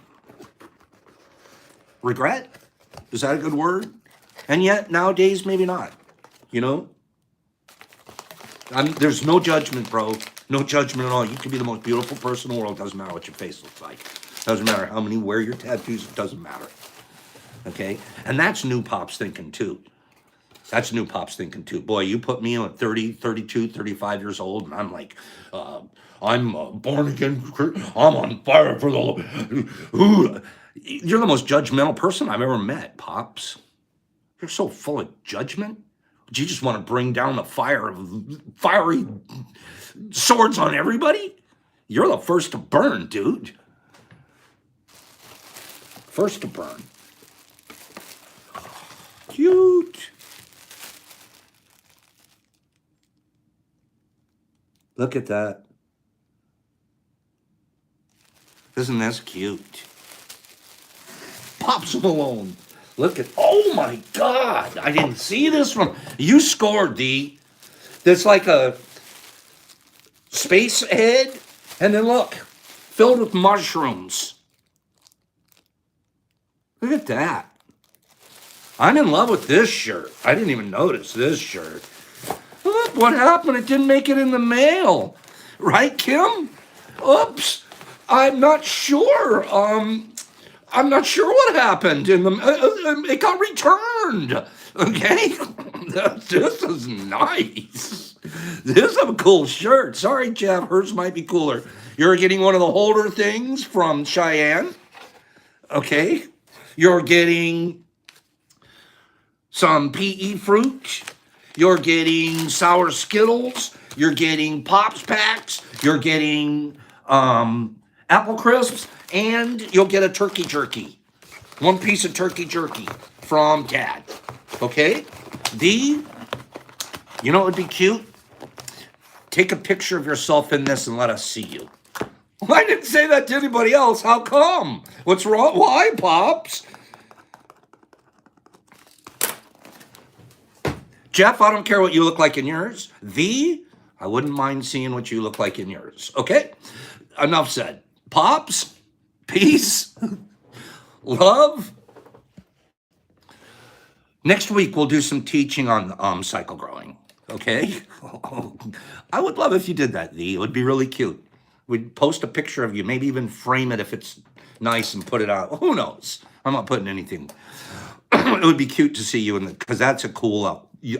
regret. Is that a good word? And yet, nowadays, maybe not. There's no judgment, bro. No judgment at all. You can be the most beautiful person in the world. Doesn't matter what your face looks like. Doesn't matter how many wear your tattoos. It doesn't matter. Okay? And that's new Pop's thinking, too. Boy, you put me at 30, 32, 35 years old, and I'm like, I'm born again. I'm on fire for the Lord. You're the most judgmental person I've ever met, Pops. You're so full of judgment. You just want to bring down the fiery swords on everybody? You're the first to burn, dude. First to burn. Cute. Look at that. Isn't this cute? Pops Malone. Look at, oh my God. I didn't see this one. You scored, D. That's like a space head, and then look, filled with mushrooms. Look at that. I'm in love with this shirt. I didn't even notice this shirt. Look, what happened? It didn't make it in the mail. Right, Kim? Oops. I'm not sure. I'm not sure what happened. It got returned. Okay? This is nice. This is a cool shirt. Sorry, Jeff. Hers might be cooler. You're getting one of the holder things from Cheyenne. Okay? You're getting some PE fruit. You're getting sour Skittles. You're getting Pops Packs. You're getting Apple Crisps. And you'll get a turkey jerky. One piece of turkey jerky from Dad. Okay? You know what would be cute? Take a picture of yourself in this and let us see you. Well, I didn't say that to anybody else. How come? What's wrong? Why, Pops? Jeff, I don't care what you look like in yours. I wouldn't mind seeing what you look like in yours. Okay? Enough said. Pops, peace, love. Next week, we'll do some teaching on cycle growing. Okay? I would love if you did that, It would be really cute. We'd post a picture of you, maybe even frame it if it's nice and put it out. Who knows? I'm not putting anything. It would be cute to see you because that's a cool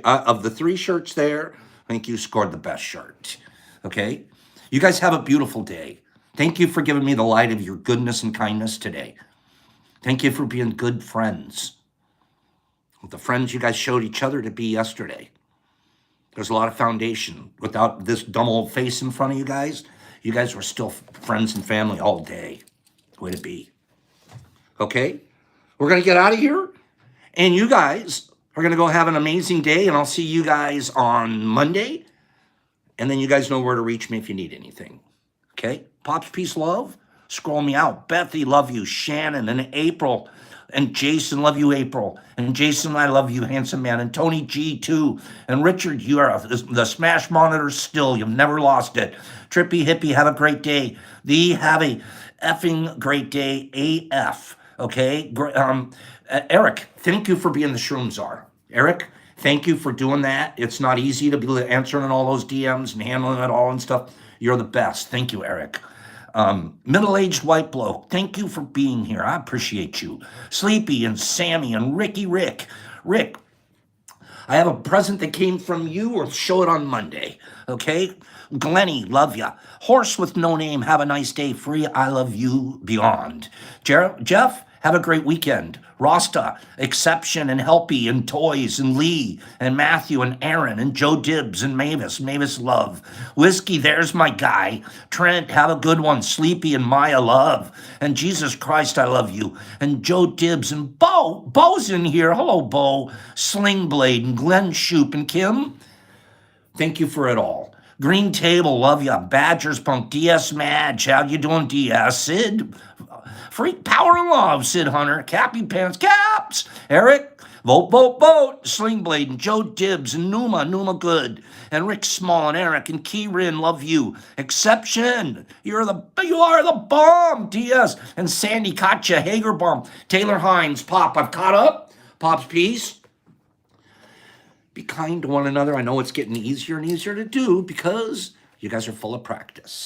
of the 3 shirts there. I think you scored the best shirt. Okay? You guys have a beautiful day. Thank you for giving me the light of your goodness and kindness today. Thank you for being good friends. The friends you guys showed each other to be yesterday. There's a lot of foundation. Without this dumb old face in front of you guys were still friends and family all day. Way to be. Okay? We're going to get out of here. And you guys are going to go have an amazing day. And I'll see you guys on Monday. And then you guys know where to reach me if you need anything. Okay? Pops, peace, love. Scroll me out. Bethy, love you. Shannon and April. And Jason, love you, April. And Jason, I love you, handsome man. And Tony G, too. And Richard, you are the Smash Monitor still. You've never lost it. Trippy Hippie, have a great day. Have a effing great day. AF. Okay? Eric, thank you for being the Shroom Czar. Eric, thank you for doing that. It's not easy to be answering all those DMs and handling it all and stuff. You're the best. Thank you, Eric. Middle-aged white bloke, thank you for being here. I appreciate you. Sleepy and Sammy and Rick. Rick, I have a present that came from you. We'll show it on Monday. Okay? Glenny, love ya. Horse with no name, have a nice day. Free, I love you beyond. Jeff, have a great weekend. Rasta, Exception, and Helpy, and Toys, and Lee, and Matthew, and Aaron, and Joe Dibbs, and Mavis love. Whiskey, there's my guy. Trent, have a good one. Sleepy, and Maya, love. And Jesus Christ, I love you. And Joe Dibbs, and Bo's in here. Hello, Bo. Sling Blade, and Glenn Shoop, and Kim. Thank you for it all. Green Table, love ya. Badgers Punk, DS Madge, how you doing, DS? Sid, Freak Power and Love, Sid Hunter, Cappy Pants, Caps, Eric, Vote, Sling Blade, and Joe Dibbs, and Numa Good, and Rick Small, and Eric, and Keyrin, love you. Exception, you are the bomb, DS, and Sandy Katja, Hagerbomb, Taylor Hines, Pop, I've caught up. Pop's peace. Be kind to one another. I know it's getting easier and easier to do because you guys are full of practice.